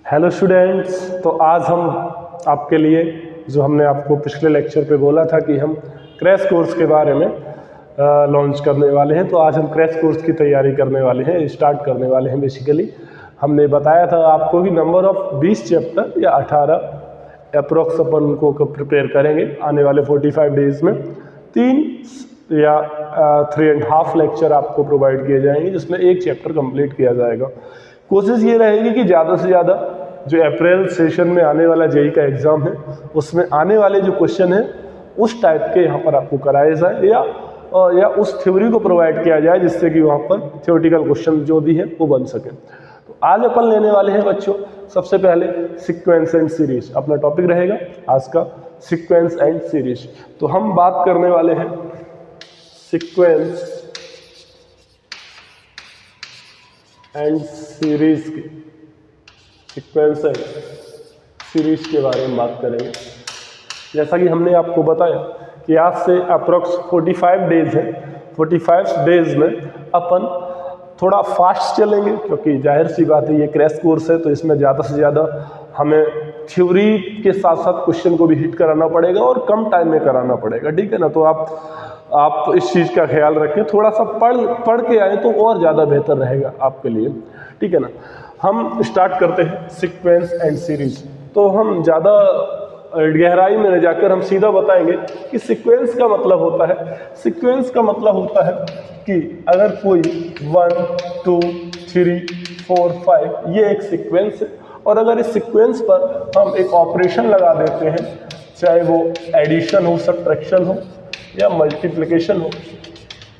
Hello students, तो आज हम आपके लिए जो हमने आपको पिछले लेक्चर पे बोला था कि हम क्रैश कोर्स के बारे में लॉन्च करने वाले हैं। तो आज हम क्रैश कोर्स की तैयारी करने वाले हैं, स्टार्ट करने वाले हैं। बेसिकली हमने बताया था आपको कि नंबर ऑफ 20 चैप्टर या 18 अप्रोक्स अपन उनको प्रिपेयर करेंगे आने वाले 45 डेज में। 3 या 3.5 लेक्चर आपको प्रोवाइड किए जाएंगे जिसमें एक चैप्टर कंप्लीट किया जाएगा। कोशिश ये रहेगी कि ज़्यादा से ज़्यादा जो अप्रैल सेशन में आने वाला जेई का एग्ज़ाम है उसमें आने वाले जो क्वेश्चन है उस टाइप के यहाँ पर आपको कराए जाए या उस थ्योरी को प्रोवाइड किया जाए जिससे कि वहाँ पर थ्योरेटिकल क्वेश्चन जो भी है वो बन सके। तो आज अपन लेने वाले हैं बच्चों सबसे पहले सीक्वेंस एंड सीरीज। अपना टॉपिक रहेगा आज का सीक्वेंस एंड सीरीज। तो हम बात करने वाले हैं सीक्वेंस एंड सीरीज के, सीक्वेंस एंड सीरीज के बारे में बात करेंगे। जैसा कि हमने आपको बताया कि आज से अप्रोक्स 45 डेज है। 45 डेज में अपन थोड़ा फास्ट चलेंगे क्योंकि जाहिर सी बात है ये क्रैश कोर्स है, तो इसमें ज़्यादा से ज़्यादा हमें थ्योरी के साथ साथ क्वेश्चन को भी हिट कराना पड़ेगा और कम टाइम में कराना पड़ेगा, ठीक है ना। तो आप इस चीज़ का ख्याल रखें, थोड़ा सा पढ़ के आए तो और ज़्यादा बेहतर रहेगा आपके लिए, ठीक है ना। हम स्टार्ट करते हैं सीक्वेंस एंड सीरीज। तो हम ज़्यादा गहराई में न जाकर हम सीधा बताएंगे कि सीक्वेंस का मतलब होता है, सीक्वेंस का मतलब होता है कि अगर कोई 1 2 3 4 5 ये एक सीक्वेंस है और अगर इस सीक्वेंस पर हम एक ऑपरेशन लगा देते हैं, चाहे वो एडिशन हो, सब्ट्रैक्शन हो या मल्टीप्लिकेशन हो,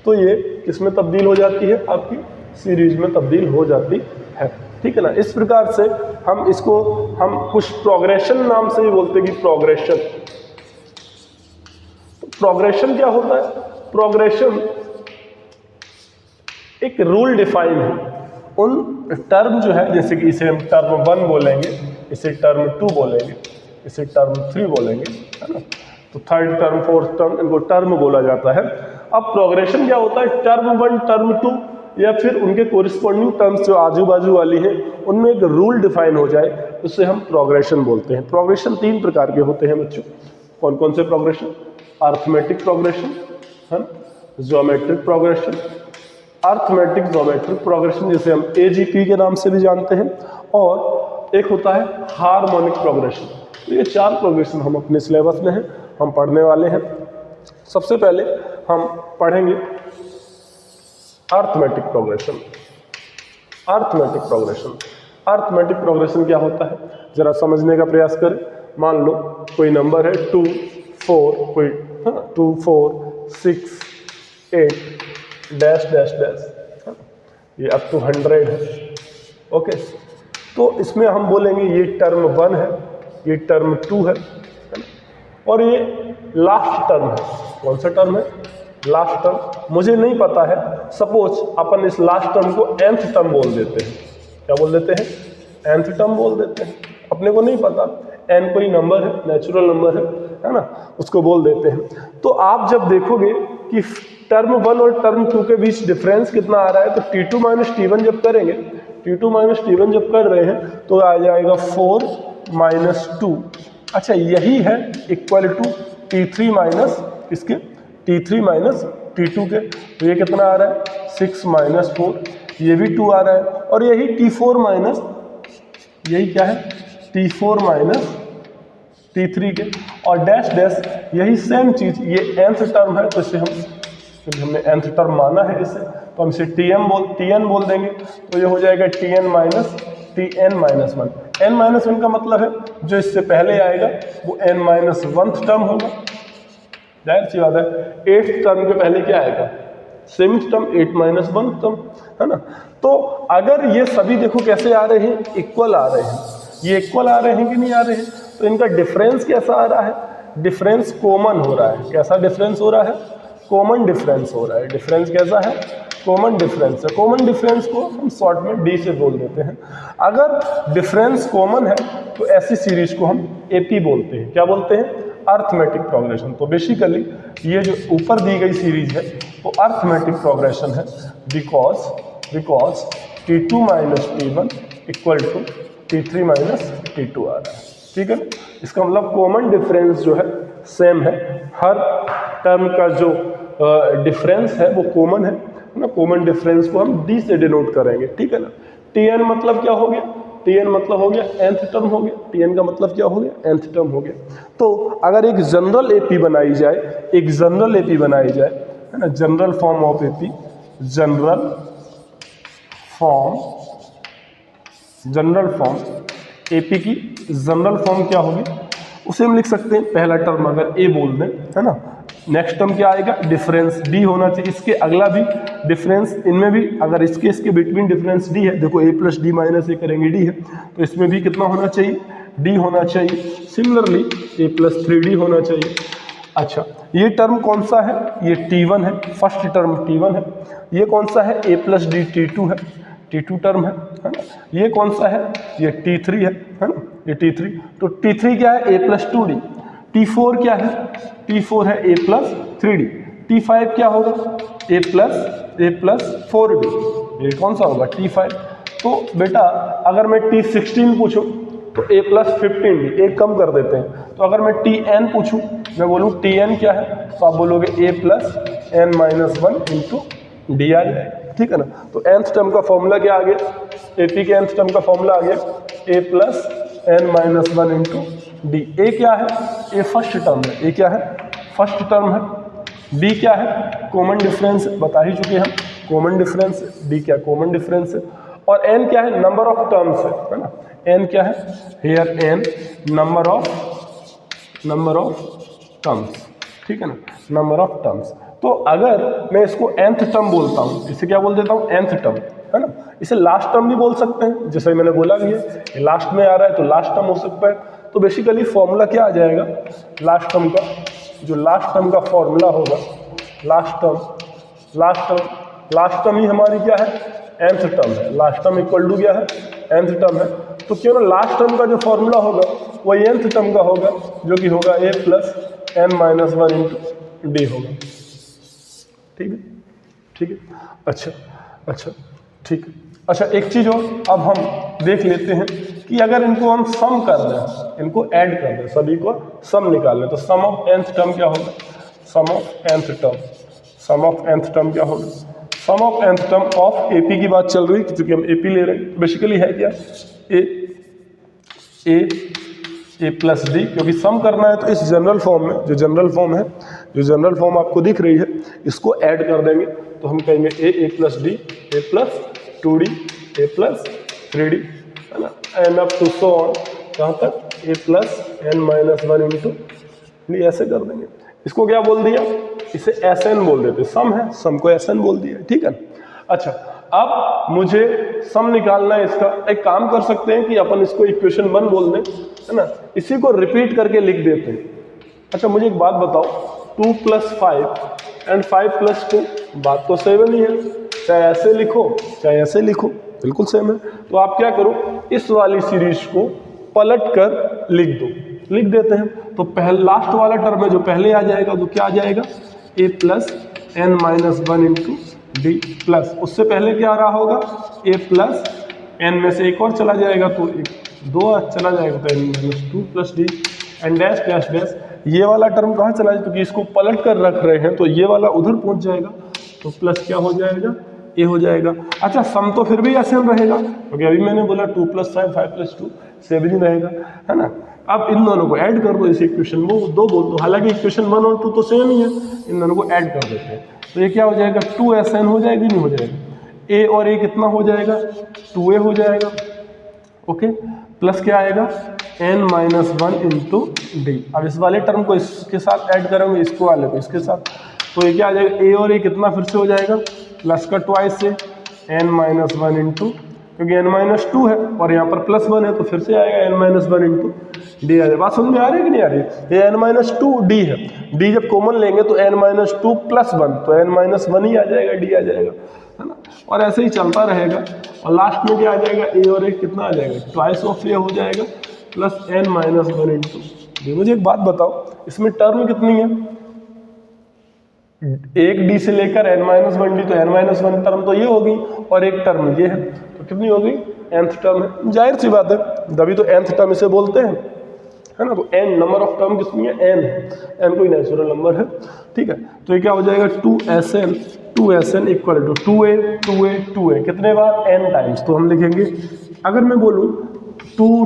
तो ये किसमें तब्दील हो जाती है, आपकी सीरीज में तब्दील हो जाती है, ठीक है ना। इस प्रकार से हम इसको हम कुछ प्रोग्रेशन नाम से भी बोलते हैं कि प्रोग्रेशन। तो प्रोग्रेशन क्या होता है? प्रोग्रेशन एक रूल डिफाइन है। उन टर्म जो है, जैसे कि इसे हम टर्म 1 बोलेंगे, इसे टर्म 2 बोलेंगे, इसे टर्म 3 बोलेंगे, है ना। तो थर्ड टर्म, फोर्थ टर्म, इनको टर्म बोला जाता है। अब प्रोग्रेशन क्या होता है? टर्म 1, टर्म 2 या फिर उनके कोरिस्पॉन्डिंग टर्म्स जो आजू बाजू वाली है उनमें एक रूल डिफाइन हो जाए, उससे हम प्रोग्रेशन बोलते हैं। प्रोग्रेशन 3 प्रकार के होते हैं बच्चों। कौन कौन से प्रोग्रेशन? अर्थमेटिक प्रोग्रेशन, है, geometric progression, arithmetic geometric progression जिसे हम AGP के नाम से भी जानते हैं, और एक होता है हार्मोनिक प्रोग्रेशन। तो ये 4 प्रोग्रेशन हम अपने सिलेबस में हैं, हम पढ़ने वाले हैं। सबसे पहले हम पढ़ेंगे arithmetic progression. Arithmetic progression, arithmetic progression क्या होता है जरा समझने का प्रयास करें। मान लो कोई नंबर है 2 4, कोई 2 4 6 8 डैश डैश डैश, ये अप टू 100 है, ओके। तो इसमें हम बोलेंगे ये टर्म 1 है, ये टर्म 2 है, और ये लास्ट टर्म है। कौन सा टर्म है? Last term. मुझे नहीं पता है, सपोज अपन इस लास्ट टर्म को nth टर्म बोल देते हैं। क्या बोल देते हैं? nth टर्म बोल देते हैं। अपने को नहीं पता, n कोई नंबर है, नेचुरल नंबर है ना, उसको बोल देते हैं। तो आप जब देखोगे कि टर्म 1 और टर्म 2 के बीच डिफरेंस कितना आ रहा है, तो T2 माइनस T1 जब करेंगे, T2 माइनस T1 जब कर रहे हैं तो आ जाएगा 4 माइनस 2। अच्छा, यही है इक्वल टू T3 माइनस इसके, T3 माइनस T2 के। तो ये कितना आ रहा है? 6 माइनस 4, ये भी 2 आ रहा है। और यही T4 माइनस, यही क्या है? T4 माइनस T3 के, और डैश डैश यही सेम चीज, ये nth टर्म है, तो इसे हमने nth टर्म माना है इसे, तो हम इसे Tn बोल देंगे। तो ये हो जाएगा Tn minus Tn minus 1। n minus 1 का मतलब है जो इससे पहले आएगा वो n माइनस 1th टर्म होगा। जाहिर सी बात है 8th टर्म के पहले क्या आएगा? 7th टर्म, 8 माइनस 1 टर्म, है ना। तो अगर ये सभी देखो कैसे आ रहे हैं, इक्वल आ रहे हैं, ये इक्वल आ रहे हैं कि नहीं आ रहे हैं, तो इनका डिफरेंस कैसा आ रहा है? डिफरेंस कॉमन हो रहा है। कैसा डिफरेंस हो रहा है? कॉमन डिफरेंस हो रहा है। डिफरेंस कैसा है? कॉमन डिफरेंस है। कॉमन डिफरेंस को हम शॉर्ट में D से बोल देते हैं। अगर डिफरेंस कॉमन है तो ऐसी सीरीज को हम AP बोलते हैं। क्या बोलते हैं? Arithmetic progression. तो बेसिकली ये जो ऊपर दी गई सीरीज है वो अर्थमेटिक प्रोग्रेशन है, because T2 minus T1 equal to T3 minus T2 आ रहा है, ठीक है ना। इसका मतलब कॉमन डिफरेंस जो है सेम है, हर टर्म का जो डिफरेंस है वो कॉमन है ना। कॉमन डिफरेंस को हम D से डिनोट करेंगे, ठीक है ना। Tn मतलब क्या हो गया, Tn मतलब हो गया nth टर्म हो गया, Tn का मतलब क्या हो गया, nth टर्म हो गया। तो अगर एक जनरल एपी बनाई जाए, एक जनरल एपी बनाई जाए, है ना, general form of AP, general form AP की जनरल फॉर्म क्या होगी, उसे हम लिख सकते हैं पहला टर्म अगर ए बोल दें, है ना। नेक्स्ट टर्म क्या आएगा, डिफरेंस डी होना चाहिए, इसके अगला भी डिफरेंस, इनमें भी अगर इसके बिटवीन डिफरेंस डी है, देखो ए प्लस डी माइनस ए करेंगे डी है, तो इसमें भी कितना होना चाहिए, डी होना चाहिए। सिमिलरली ए प्लस 3d होना चाहिए। अच्छा, ये टर्म कौन सा है, ये T1 है, फर्स्ट टर्म T1 है। ये कौन सा है, ए प्लस डी T2 है, T2 टर्म है ना। ये कौन सा है, ये T3 है ना, ये T3। तो T3 क्या है, ए प्लस 2d। T4 क्या है, T4 है ए प्लस 3d। T5 क्या होगा, ए प्लस 4d। ये कौन सा होगा, T5। तो बेटा अगर मैं T16 पूछूं तो ए प्लस 15d, एक कम कर देते हैं। तो अगर मैं Tn पूछूं, मैं बोलूँ Tn क्या है, तो आप बोलोगे A plus n minus 1 into D आ जाएगा, ठीक है ना। तो nth टर्म का फॉर्मूला क्या आ गया, एपी के nth टर्म का फॉर्मूला आ गया A plus n minus 1 into D. A क्या है, ए फर्स्ट टर्म है, ए क्या है, फर्स्ट टर्म है। डी क्या है, कॉमन डिफरेंस, बता ही चुके हम, कॉमन डिफरेंस। डी क्या, कॉमन डिफरेंस है। और n क्या है, नंबर ऑफ टर्म्स है ना। n क्या है, here n number of terms, ठीक है ना, नंबर ऑफ टर्म्स। तो अगर मैं इसको nth टर्म बोलता हूँ, इसे क्या बोल देता हूँ, nth टर्म, है ना। इसे लास्ट टर्म भी बोल सकते हैं, जैसे मैंने बोला भी है लास्ट में आ रहा है तो लास्ट टर्म हो सकता है। तो बेसिकली फॉर्मूला क्या आ जाएगा लास्ट टर्म का, जो लास्ट टर्म का फॉर्मूला होगा, लास्ट टर्म ही हमारी क्या है, nth टर्म है। लास्ट टर्म इक्वल टू क्या है, nth टर्म है। तो क्यों ना लास्ट टर्म का जो फॉर्मूला होगा वो nth टर्म का होगा, जो कि होगा A plus n minus 1 into D होगा, ठीक है, ठीक है। अच्छा ठीक है। अच्छा, एक चीज़ और अब हम देख लेते हैं कि अगर इनको हम सम कर दें, इनको ऐड कर दें, सभी को सम निकाल लें, तो सम ऑफ nth टर्म क्या होगा, सम ऑफ nth टर्म क्या होगा, sum of nth term of AP की बात चल रही है क्योंकि हम एपी ले रहे हैं। बेसिकली है क्या, ए प्लस डी, क्योंकि सम करना है तो इस जनरल फॉर्म में, जो जनरल फॉर्म आपको दिख रही है, इसको ऐड कर देंगे। तो हम कहेंगे A plus D, A plus 2d, A plus 3d, है ना, and up to so on, कहाँ तक A plus n minus 1 into D, ऐसे कर देंगे। इसको क्या बोल दिया, इसे Sn बोल देते, सम है, सम को Sn बोल दिया, ठीक है। अच्छा, अब मुझे सम निकालना है इसका। एक काम कर सकते हैं कि अपन इसको इक्वेशन 1 बोल दें, है ना, इसी को रिपीट करके लिख देते हैं। अच्छा, मुझे एक बात बताओ, 2 + 5 एंड 5 + 2, बात तो सेम ही है, चाहे ऐसे लिखो चाहे ऐसे लिखो, बिल्कुल सेम है। तो आप क्या करो, इस वाली सीरीज को पलट कर लिख देते हैं। तो लास्ट वाला टर्म है जो पहले आ जाएगा तो क्या आ जाएगा, A plus n minus 1 into D, plus उससे पहले क्या आ रहा होगा, ए प्लस n में से एक और चला जाएगा तो 2 चला जाएगा, तो n minus 2 plus D and dash dash dash. ये वाला टर्म कहाँ चला जाए, क्योंकि इसको पलट कर रख रहे हैं तो ये वाला उधर पहुंच जाएगा, तो प्लस क्या हो जाएगा, ए हो जाएगा। अच्छा, सम तो फिर भी ऐसे रहेगा क्योंकि अभी मैंने बोला 2 + 5 5 + 2 सेम ही रहेगा, है ना। अब इन दोनों को ऐड कर दो, इस इक्वेशन वो 2 बोल दो, हालांकि इक्वेशन 1 और 2 तो सेम ही है, इन दोनों को ऐड कर देते हैं। तो ये क्या हो जाएगा, 2Sn हो जाएगी, नहीं हो जाएगा, ए और ए कितना हो जाएगा, 2a हो जाएगा, ओके, प्लस क्या आएगा, n माइनस 1 इंटू डी। अब इस वाले टर्म को इसके साथ ऐड करेंगे, इसको वाले को इसके साथ, तो ये क्या आ जाएगा, ए और ए कितना फिर से हो जाएगा, प्लस का ट्वाइस से n माइनस 1 इंटू, क्योंकि n माइनस 2 है और यहाँ पर प्लस 1 है तो फिर से आएगा n माइनस 1 इंटू डी आ जाएगा। बात समझ में आ रही है कि नहीं आ रही है, ये n माइनस 2 डी है, डी जब कॉमन लेंगे तो n माइनस 2 प्लस 1, तो n माइनस 1 ही आ जाएगा, डी आ जाएगा, है ना। और ऐसे ही चलता रहेगा और लास्ट में क्या आ जाएगा, ए और ए कितना आ जाएगा, ट्वाइस ऑफ ए हो जाएगा, plus n minus 1 into D. मुझे एक बात बताओ, इसमें टर्म कितनी है, एक डी से लेकर n माइनस 1 डी, तो n माइनस 1 टर्म तो ये होगी और एक टर्म ये है, तो कितनी होगी, nth टर्म है, जाहिर सी बात है, तभी तो nth टर्म इसे बोलते हैं, है ना। तो n नंबर ऑफ टर्म किसमें है, n है, n कोई नेचुरल नंबर है, ठीक है। तो ये क्या हो जाएगा 2SN इक्वल टू 2a कितने बार, n टाइम्स। तो हम लिखेंगे, अगर मैं बोलूँ 2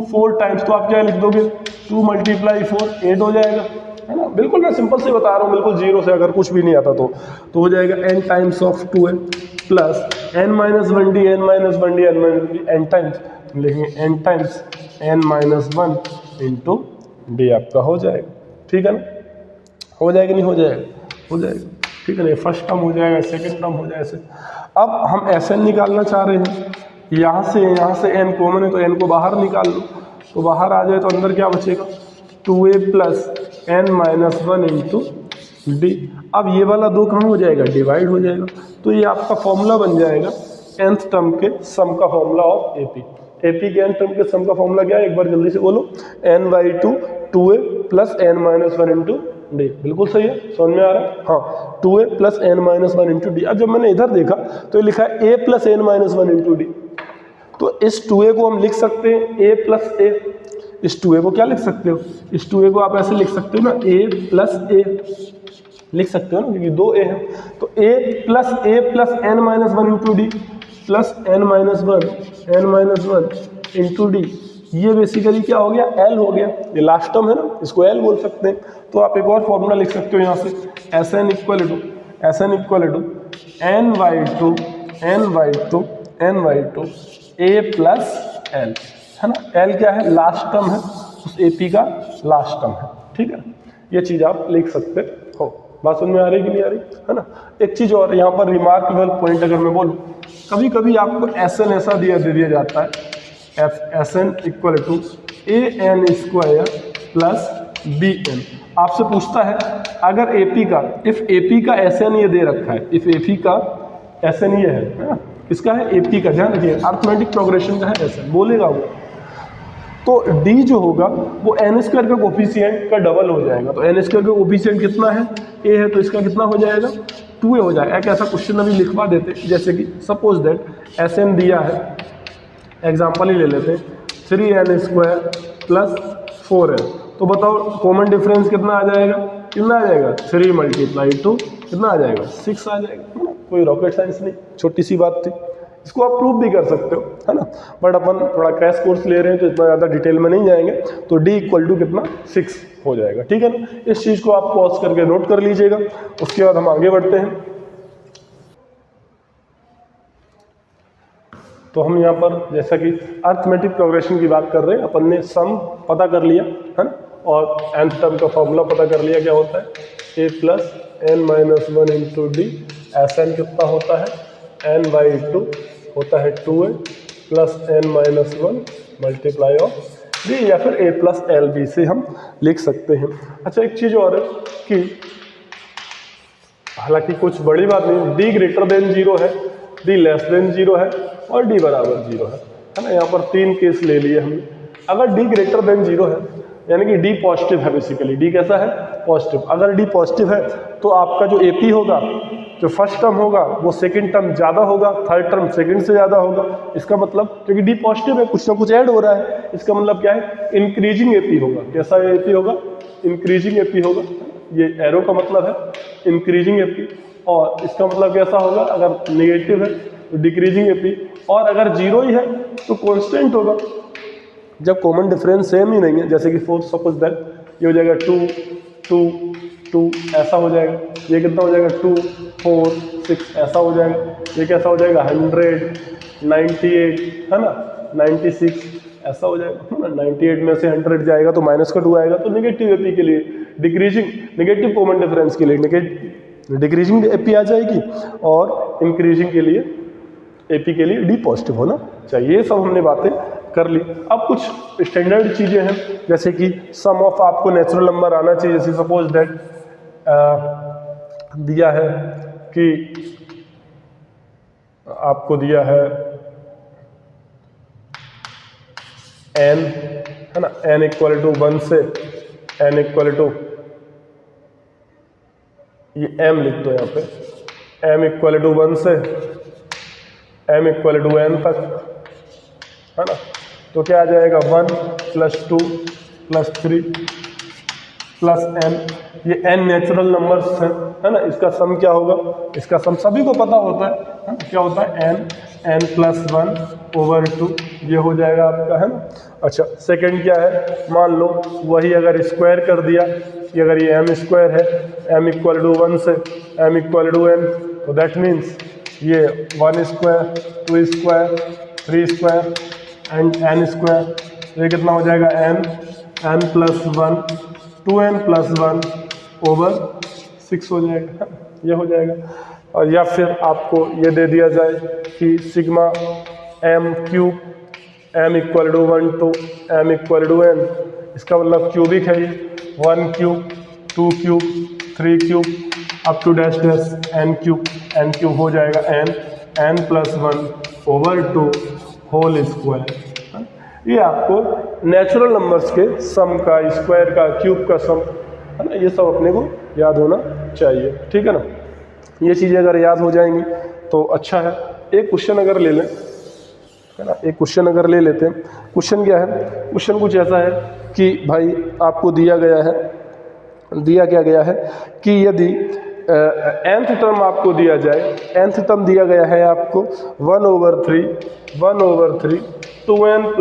4 टाइम्स, तो आप क्या लिख दोगे, 2 × 4 8 हो जाएगा, है ना। बिल्कुल मैं सिंपल से बता रहा हूँ, बिल्कुल जीरो से, अगर कुछ भी नहीं आता तो हो जाएगा n times of 2a plus n-1d n times, लिखेंगे n times n-1 into D आपका हो जाएगा, ठीक है ना। हो जाएगा नहीं हो जाएगा, हो जाएगा, ठीक है ना। फर्स्ट टर्म हो जाएगा, सेकंड टर्म हो जाएगा। अब हम Sn निकालना चाह रहे हैं, यहाँ से n कॉमन है तो n को बाहर निकाल लो, तो बाहर आ जाए तो अंदर क्या बचेगा, 2a plus n-1 into D. अब ये वाला 2 कहाँ हो जाएगा, डिवाइड हो जाएगा। तो ये आपका फॉर्मूला बन जाएगा nth टर्म के सम का फॉर्मूला ऑफ एपी के nth टर्म के सम का फॉर्मूला क्या है, एक बार जल्दी से बोलो, n/2 2a plus n-1 into D. बिल्कुल सही है, समझ में आ रहा है, हाँ 2a plus n-1 into D. अब जब मैंने इधर देखा तो ये लिखा है a plus n-1 into D, तो इस 2a को हम लिख सकते हैं a प्लस a। इस 2a को क्या लिख सकते हो, इस 2a को आप ऐसे लिख सकते हो ना, a प्लस a लिख सकते हो ना, क्योंकि 2a है। तो a plus n-1 into D plus n-1 into D, ये बेसिकली क्या हो गया, l हो गया, ये लास्ट टर्म है ना, इसको l बोल सकते हैं। तो आप एक और फॉर्मूला लिख सकते हो यहाँ से, Sn equal to n/2 a plus l, है ना। l क्या है, लास्ट टर्म है, उस AP का लास्ट टर्म है, ठीक है। ये चीज़ आप लिख सकते हो। बात समझ में आ रही कि नहीं आ रही, है ना। एक चीज़ और यहाँ पर रिमार्केबल पॉइंट अगर मैं बोलूँ, कभी कभी आपको Sn ऐसा दे दिया जाता है, Sn equal to an² plus bn। आपसे पूछता है अगर AP का, इफ AP का Sn ये दे रखा है, इफ AP का Sn ये है ना, किसका है, AP का, ध्यान रखिए अर्थमेटिक प्रोग्रेशन का है Sn, बोलेगा वो, तो d जो होगा वो n² के कोफिशिएंट का डबल हो जाएगा। तो n² का कोफिशिएंट कितना है, a है, तो इसका कितना हो जाएगा, 2a हो जाएगा। एक ऐसा क्वेश्चन अभी लिखवा देते, जैसे कि सपोज दैट Sn दिया है, एग्जांपल ही ले लेते, 3n² प्लस 4n, तो बताओ कॉमन डिफरेंस कितना आ जाएगा, 3 × 2 कितना आ जाएगा, 6 आ जाएगा, है ना। कोई रॉकेट साइंस नहीं, छोटी सी बात थी, इसको आप प्रूव भी कर सकते हो, है ना। बट अपन थोड़ा क्रैश कोर्स ले रहे हैं तो इतना ज़्यादा डिटेल में नहीं जाएंगे। तो d इक्वल टू कितना, 6 हो जाएगा, ठीक है ना। इस चीज़ को आप पॉज करके नोट कर लीजिएगा। उसके बाद हम आगे बढ़ते हैं। तो हम यहाँ पर जैसा कि अर्थमेटिक प्रोग्रेशन की बात कर रहे हैं, अपन ने सम पता कर लिया, है ना, और nth टर्म का फॉर्मूला पता कर लिया, क्या होता है, a plus n-1 into D. Sn कितना होता है, n/2 होता है 2a plus n-1 multiply of d, या फिर a प्लस lb से हम लिख सकते हैं। अच्छा एक चीज़ और है कि हालांकि कुछ बड़ी बात नहीं, d ग्रेटर देन 0 है, d लेस देन 0 है और d बराबर 0 है ना। यहाँ पर 3 केस ले लिए हमने। अगर d ग्रेटर देन 0 है यानी कि d पॉजिटिव है, बेसिकली d कैसा है, पॉजिटिव। अगर d पॉजिटिव है तो आपका जो AP होगा, जो फर्स्ट टर्म होगा वो सेकंड टर्म ज़्यादा होगा, थर्ड टर्म सेकंड से ज़्यादा होगा। इसका मतलब क्योंकि d पॉजिटिव है, कुछ ना कुछ ऐड हो रहा है, इसका मतलब क्या है, इंक्रीजिंग AP होगा। कैसा AP होगा, इंक्रीजिंग AP होगा। ये एरो का मतलब है इंक्रीजिंग AP, और इसका मतलब कैसा होगा, अगर नेगेटिव है तो डिक्रीजिंग AP, और अगर 0 ही है तो कॉन्स्टेंट होगा, जब कॉमन डिफरेंस सेम ही नहीं है। जैसे कि फोर्थ सपोज दैट ये हो जाएगा 2 ऐसा हो जाएगा, ये कितना हो जाएगा 2 4 6 ऐसा हो जाएगा, ये कैसा हो जाएगा 100 98 है ना 96 ऐसा हो जाएगा, है ना। 98 में से 100 जाएगा तो माइनस का 2 आएगा, तो नेगेटिव AP के लिए, डिक्रीजिंग नेगेटिव कॉमन डिफरेंस के लिए डिक्रीजिंग AP आ जाएगी, और इंक्रीजिंग के लिए AP के लिए D पॉजिटिव होना चाहिए। ये सब हमने बातें कर ली। अब कुछ स्टैंडर्ड चीज़ें हैं, जैसे कि सम ऑफ आपको नेचुरल नंबर आना चाहिए। जैसे सपोज दैट दिया है कि आपको दिया है n, है ना, n इक्वल टू 1 से n इक्वल टू, ये m लिख दो यहाँ पे, m इक्वल टू 1 से m इक्वल टू n तक, है ना। तो क्या आ जाएगा 1 + 2 + 3 प्लस n, ये n नेचुरल नंबर्स हैं, है ना। इसका सम क्या होगा, इसका सम सभी को पता होता है ना? क्या होता है n +1/2, ये हो जाएगा आपका, है ना। अच्छा, सेकंड क्या है, मान लो वही अगर स्क्वायर कर दिया कि अगर ये m² है, m = 1 से m = n, तो दैट मीन्स ये 1² 2² 3² एंड n², ये कितना हो जाएगा n +1 2n + 1/6 हो जाएगा, ये हो जाएगा। और या फिर आपको ये दे दिया जाए कि sigma m³ m = 1 to m = n, इसका मतलब क्यूबिक है ये, 1³ 2³ 3³ up to dash dash n³ हो जाएगा n +1/2 होल स्क्वायर। ये आपको नेचुरल नंबर्स के सम का, स्क्वायर का, क्यूब का सम, है ना, ये सब अपने को याद होना चाहिए, ठीक है ना। ये चीज़ें अगर याद हो जाएंगी तो अच्छा है। एक क्वेश्चन अगर ले लें, है ना, एक क्वेश्चन अगर ले लेते हैं। क्वेश्चन क्या है, क्वेश्चन कुछ ऐसा है कि भाई आपको दिया क्या गया है कि यदि nth टर्म आपको दिया जाए, nth टर्म दिया गया है आपको 1/3 2n +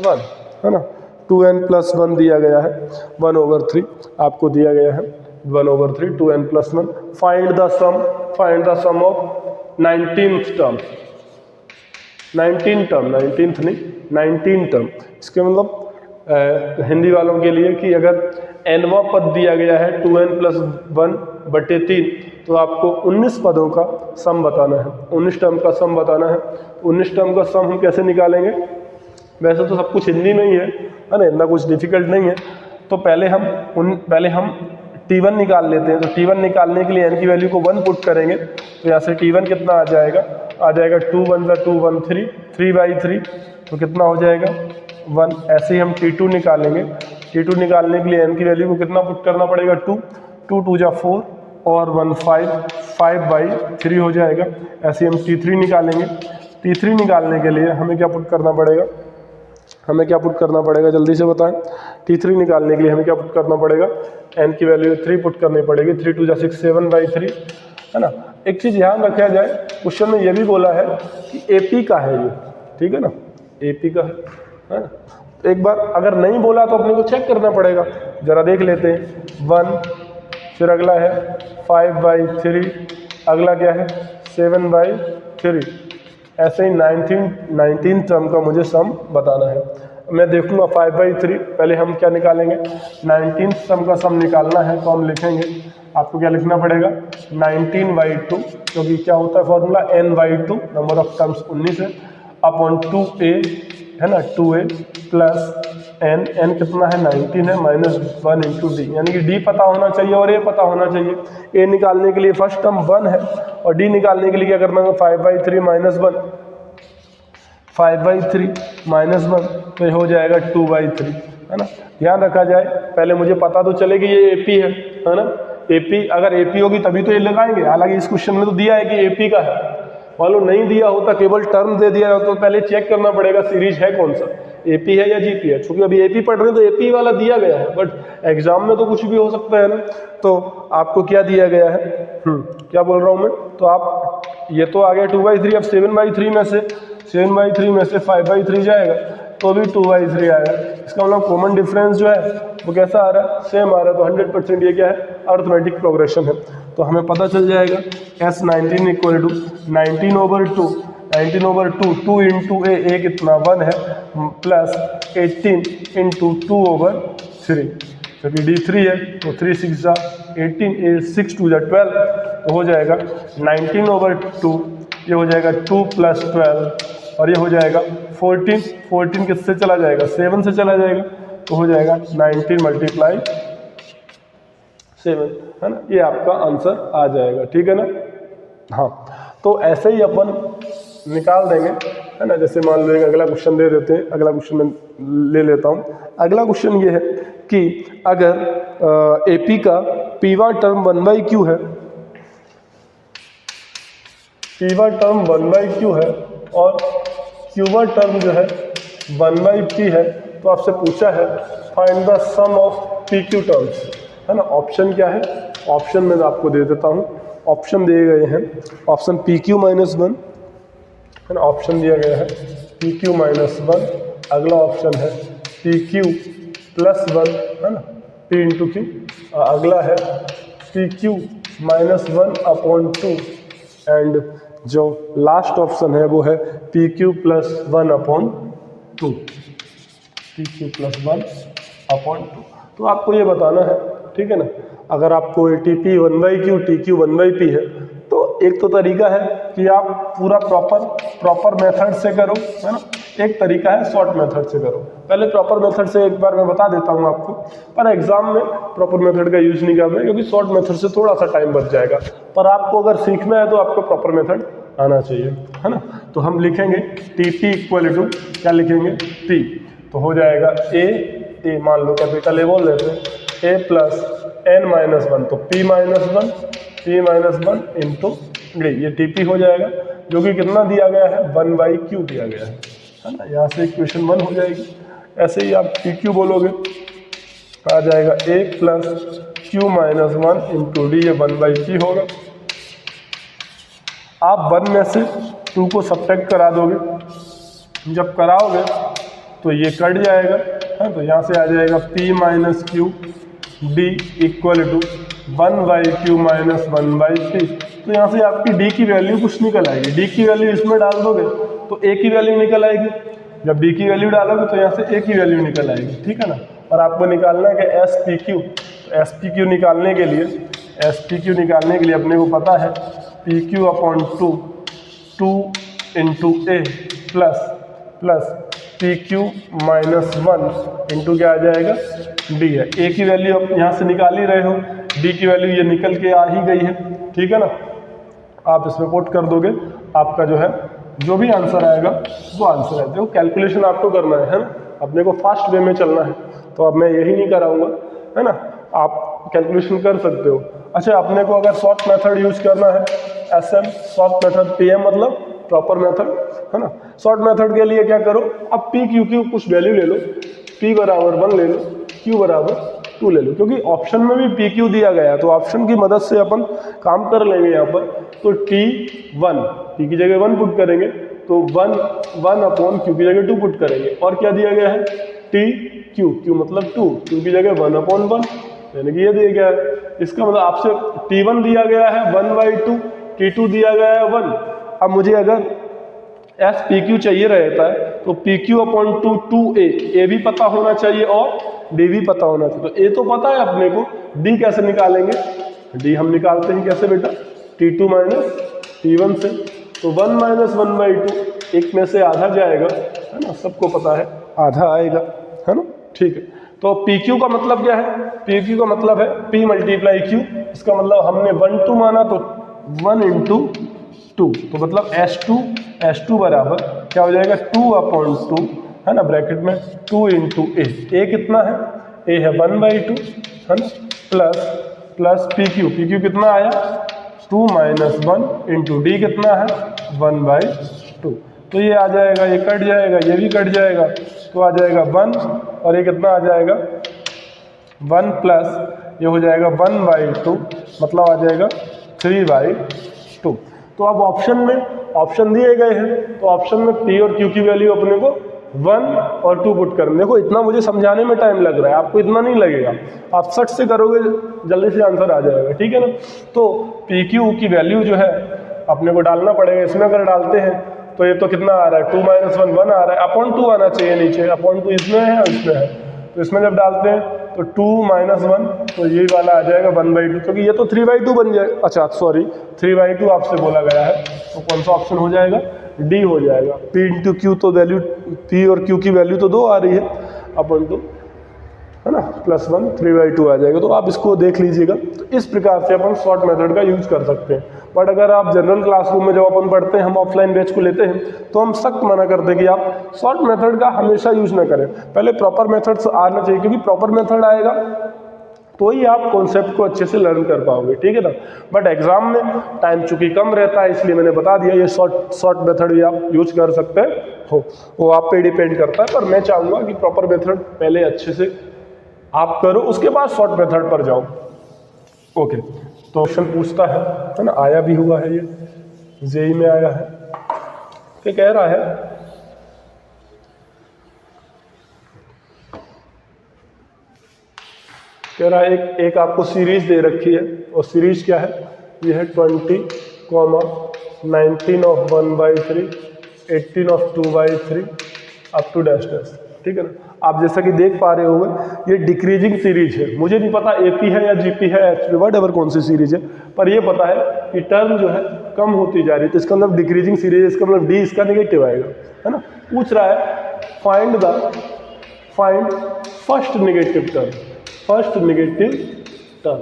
1, है ना, 2n + 1 दिया गया है, 1/3 आपको दिया गया है 1/3 2n + 1। Find the sum of 19th term, 19th term. इसके मतलब हिंदी वालों के लिए कि अगर nवां पद दिया गया है 2n + 1/3, तो आपको 19 पदों का सम बताना है, 19 टर्म का सम बताना है। 19 टर्म का सम हम कैसे निकालेंगे, वैसे तो सब कुछ हिंदी में ही है ना, इतना कुछ डिफिकल्ट नहीं है। तो पहले हम T1 निकाल लेते हैं। तो T1 निकालने के लिए n की वैल्यू को 1 पुट करेंगे, तो यहाँ से T1 कितना आ जाएगा 2 × 1 = 2 1 3/3, तो कितना हो जाएगा 1। ऐसे ही हम T2 निकालेंगे। T2 निकालने के लिए n की वैल्यू को कितना पुट करना पड़ेगा 2 2 2 = 4 और 1 5/3 हो जाएगा। ऐसे ही हम T3 निकालेंगे। T3 निकालने के लिए हमें क्या पुट करना पड़ेगा, जल्दी से बताएं। T3 निकालने के लिए हमें क्या पुट करना पड़ेगा, n की वैल्यू 3 पुट करनी पड़ेगी। 3 2 = 6 7/3, है ना। एक चीज़ ध्यान रखा जाए, क्वेश्चन में ये भी बोला है कि AP का है ये, ठीक है ना, AP का है ना। तो एक बार अगर नहीं बोला तो अपने को चेक करना पड़ेगा, जरा देख लेते हैं। 1, फिर अगला है 5/3, अगला क्या है 7/3। ऐसे ही 19 टर्म का मुझे सम बताना है। मैं देखूंगा 5/3, पहले हम क्या निकालेंगे, 19 टर्म का सम निकालना है, तो हम लिखेंगे, आपको क्या लिखना पड़ेगा 19/2, क्योंकि क्या होता है formula n/2, number of terms 19 है, अपॉन 2a, है ना, 2a प्लस n कितना है 19 है, -1 × d, यानी कि d पता होना चाहिए और a पता होना चाहिए। a निकालने के लिए फर्स्ट टर्म 1 है और d निकालने के लिए क्या करना है 5/3 - 1, 5/3 - 1, तो ये हो जाएगा 2/3, है ना। ध्यान रखा जाए, पहले मुझे पता तो चले कि ये AP है ना। AP अगर AP होगी तभी तो ये लगाएंगे। हालांकि इस क्वेश्चन में तो दिया है कि AP का है, मालूम नहीं दिया होता, केवल टर्म दे दिया तो पहले चेक करना पड़ेगा सीरीज है कौन सा, AP है या GP है। चूंकि अभी AP पढ़ रहे हैं तो AP वाला दिया गया है, बट एग्जाम में तो कुछ भी हो सकता है ना। तो आपको क्या दिया गया है, क्या बोल रहा हूँ मैं, तो आप ये तो आ गया 2/3। अब 7/3 में से 5/3 जाएगा तो भी 2/3 आएगा। इसका मतलब कॉमन डिफरेंस जो है वो कैसा आ रहा है, सेम आ रहा है। तो 100% ये क्या है, अरिथमेटिक प्रोग्रेशन है। तो हमें पता चल जाएगा S19 = 19/2, 2 × a कितना 1 है, प्लस 18 × 2/3, क्योंकि D3 है तो 3 6 = 18, 6 2 = 12, तो हो जाएगा 19/2, ये हो जाएगा 2 + 12, और ये हो जाएगा 14 किससे चला जाएगा 7 से चला जाएगा, तो हो जाएगा 19 × 7, है ना। ये आपका आंसर आ जाएगा, ठीक है ना। हाँ, तो ऐसे ही अपन निकाल देंगे, है ना। जैसे मान लो एक अगला क्वेश्चन दे देते हैं, अगला क्वेश्चन मैं ले लेता हूँ। अगला क्वेश्चन ये है कि अगर AP का पीवा टर्म 1/q है, पीवा टर्म 1/q है और क्यूबा टर्म जो है 1/p है, तो आपसे पूछा है find the sum of P Q terms, है ना। ऑप्शन क्या है, ऑप्शन में आपको दे देता हूँ। ऑप्शन दिए गए हैं, ऑप्शन पी क्यू -1 है ना, ऑप्शन दिया गया है पी क्यू -1, अगला ऑप्शन है पी क्यू +1 है ना, पी इंटू क्यू, अगला है पी क्यू -1/2 एंड जो लास्ट ऑप्शन है वो है पी क्यू +1/2, पी क्यू +1/2। तो आपको ये बताना है, ठीक है ना। अगर आपको T P 1/q T Q 1/p है, तो एक तो तरीका है कि आप पूरा प्रॉपर मेथड से करो, है ना। एक तरीका है शॉर्ट मेथड से करो। पहले प्रॉपर मेथड से एक बार मैं बता देता हूँ आपको, पर एग्जाम में प्रॉपर मेथड का यूज नहीं करना है, क्योंकि शॉर्ट मेथड से थोड़ा सा टाइम बच जाएगा। पर आपको अगर सीखना है तो आपको प्रॉपर मेथड आना चाहिए, है ना। तो हम लिखेंगे टी पी इक्वल टू, क्या लिखेंगे, पी, तो हो जाएगा ए मान लो कैपिटल ए बोल देते हैं, ए प्लस n-1, तो p-1 इंटू डी, ये टीपी हो जाएगा, जो कि कितना दिया गया है, 1/q दिया गया है ना। यहाँ से इक्वेशन 1 हो जाएगी। ऐसे ही आप पी क्यू बोलोगे, आ जाएगा a plus q-1 into D, ये 1/p होगा। आप 1 में से 2 को सब्ट्रैक्ट करा दोगे, जब कराओगे तो ये कट जाएगा, है, तो यहाँ से आ जाएगा p minus Q D equal to 1/q minus 1/p। तो यहाँ से आपकी d की वैल्यू कुछ निकल आएगी, d की वैल्यू इसमें डाल दोगे तो a की वैल्यू निकल आएगी, जब d की वैल्यू डालोगे तो यहाँ से a की वैल्यू निकल आएगी, ठीक है ना। और आपको निकालना है कि SPQ, तो SPQ निकालने के लिए अपने को पता है PQ/2 2 इंटू ए प्लस PQ -1 इंटू क्या आ जाएगा, डी है। ए की वैल्यू आप यहाँ से निकाल ही रहे हो, डी की वैल्यू ये निकल के आ ही गई है, ठीक है ना। आप इसमें पुट कर दोगे, आपका जो है जो भी आंसर आएगा वो आंसर है। देखो कैलकुलेशन आपको करना है ना, अपने को फास्ट वे में चलना है, तो अब मैं यही नहीं कराऊंगा, है ना। आप कैलकुलेशन कर सकते हो। अच्छा, अपने को अगर शॉर्ट मेथड यूज करना है, SM शॉर्ट मेथड, PM मतलब प्रॉपर मेथड, है ना। शॉर्ट मेथड के लिए क्या करो, अब पी क्यू क्यू कुछ वैल्यू ले लो, p बराबर 1 ले लो, q बराबर 2 ले लो, क्योंकि ऑप्शन में भी पी क्यू दिया गया है, तो ऑप्शन की मदद से अपन काम कर लेंगे यहाँ पर। तो T1, p की जगह 1 पुट करेंगे, तो 1/q की जगह 2 पुट करेंगे, और क्या दिया गया है, TQ, q मतलब 2, q की जगह 1/1, यानी कि ये दिया गया है। इसका मतलब आपसे T1 दिया गया है 1/2, T2 दिया गया है 1। अब मुझे अगर SPQ चाहिए रहता है तो PQ/2 2a, a भी पता होना चाहिए और d भी पता होना चाहिए। तो a तो पता है अपने को, d कैसे निकालेंगे, d हम निकालते हैं कैसे बेटा, T2 माइनस T1 से, तो 1 - 1/2, एक में से आधा जाएगा, है ना, सबको पता है आधा आएगा, है ना, ठीक है। तो PQ का मतलब क्या है, PQ का मतलब है P × Q, इसका मतलब हमने 1/2 माना तो 1 × 2, तो मतलब S2 बराबर क्या हो जाएगा, 2/2, है ना, ब्रैकेट में 2 × a कितना है, a है 1/2, है ना, प्लस PQ कितना आया, 2 - 1 × d कितना है, 1/2। तो ये आ जाएगा, ये कट जाएगा, ये भी कट जाएगा, तो आ जाएगा 1, और ये कितना आ जाएगा 1 प्लस ये हो जाएगा 1/2, मतलब आ जाएगा 3/2। तो अब ऑप्शन दिए गए हैं, तो ऑप्शन में P और Q की वैल्यू अपने को 1 और 2 पुट करना। देखो इतना मुझे समझाने में टाइम लग रहा है, आपको इतना नहीं लगेगा, आप सट से करोगे जल्दी से आंसर आ जाएगा, ठीक है ना। तो PQ की वैल्यू जो है अपने को डालना पड़ेगा, इसमें अगर डालते हैं तो ये तो कितना आ रहा है, 2 - 1 आ रहा है, /2 आना चाहिए नीचे, /2 इसमें है और इसमें है, तो इसमें जब डालते हैं तो 2 - 1, तो ये वाला आ जाएगा 1/2, क्योंकि ये तो 3/2 बन जाए, अच्छा सॉरी 3/2 आपसे बोला गया है, तो कौन सा ऑप्शन हो जाएगा, डी हो जाएगा। P × Q, तो वैल्यू P और Q की वैल्यू तो 2 आ रही है, /2, है ना, +1 3/2 आ जाएगा। तो आप इसको देख लीजिएगा। तो इस प्रकार से अपन शॉर्ट मेथड का यूज कर सकते हैं। बट अगर आप जनरल क्लासरूम में जब अपन पढ़ते हैं, हम ऑफलाइन बैच को लेते हैं, तो हम सख्त मना करते हैं कि आप शॉर्ट मेथड का हमेशा यूज ना करें, पहले प्रॉपर मेथड्स आना चाहिए, क्योंकि प्रॉपर मेथड आएगा तो ही आप कॉन्सेप्ट को अच्छे से लर्न कर पाओगे, ठीक है ना। बट एग्जाम में टाइम चूंकि कम रहता है, इसलिए मैंने बता दिया ये शॉर्ट मेथड भी आप यूज कर सकते हो, वो आप पे डिपेंड करता है। पर मैं चाहूँगा कि प्रॉपर मेथड पहले अच्छे से आप करो, उसके बाद शॉर्ट मेथड पर जाओ। ओके, तो क्वेश्चन पूछता है ना, आया भी हुआ है, ये जेई में आया है, क्या कह रहा है, कह रहा है एक आपको सीरीज दे रखी है, और सीरीज क्या है, ये है 20, 19 of 1/3, 18 of 2/3 up to dash dash, ठीक है ना। आप जैसा कि देख पा रहे होंगे ये डिक्रीजिंग सीरीज है, मुझे नहीं पता एपी है या जीपी है, एचपी वट एवर कौन सी सीरीज है, पर ये पता है कि टर्म जो है कम होती जा रही है, तो इसका मतलब डिक्रीजिंग सीरीज है, इसका मतलब डी इसका नेगेटिव आएगा, है ना। पूछ रहा है find first negative term, first negative term,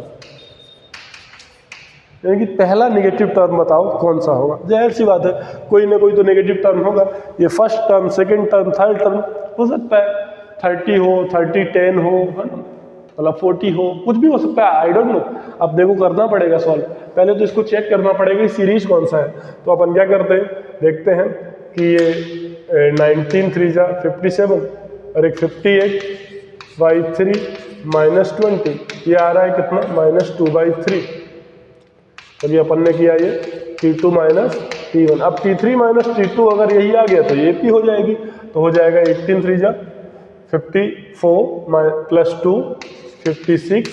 यानी कि पहला नेगेटिव टर्म बताओ कौन सा होगा। जाहिर सी बात है कोई ना कोई तो नेगेटिव टर्म होगा, ये first term, second term, third term हो सकता है, 30 हो, 30, 10 हो, है ना, मतलब 40 हो, कुछ भी हो सकता है, आई डोंट नो। अब देखो करना पड़ेगा सॉल्व, पहले तो इसको चेक करना पड़ेगा सीरीज कौन सा है। तो अपन क्या करते हैं, देखते हैं कि ये 19 3 जा 57 और एक 58/3 -20, ये आ रहा है कितना, -2/3। चलिए अपन ने किया ये T2 माइनस T1, अब T3 माइनस T2 अगर यही आ गया तो ये P हो जाएगी, तो हो जाएगा 18 3 जा 54 प्लस 2 56/3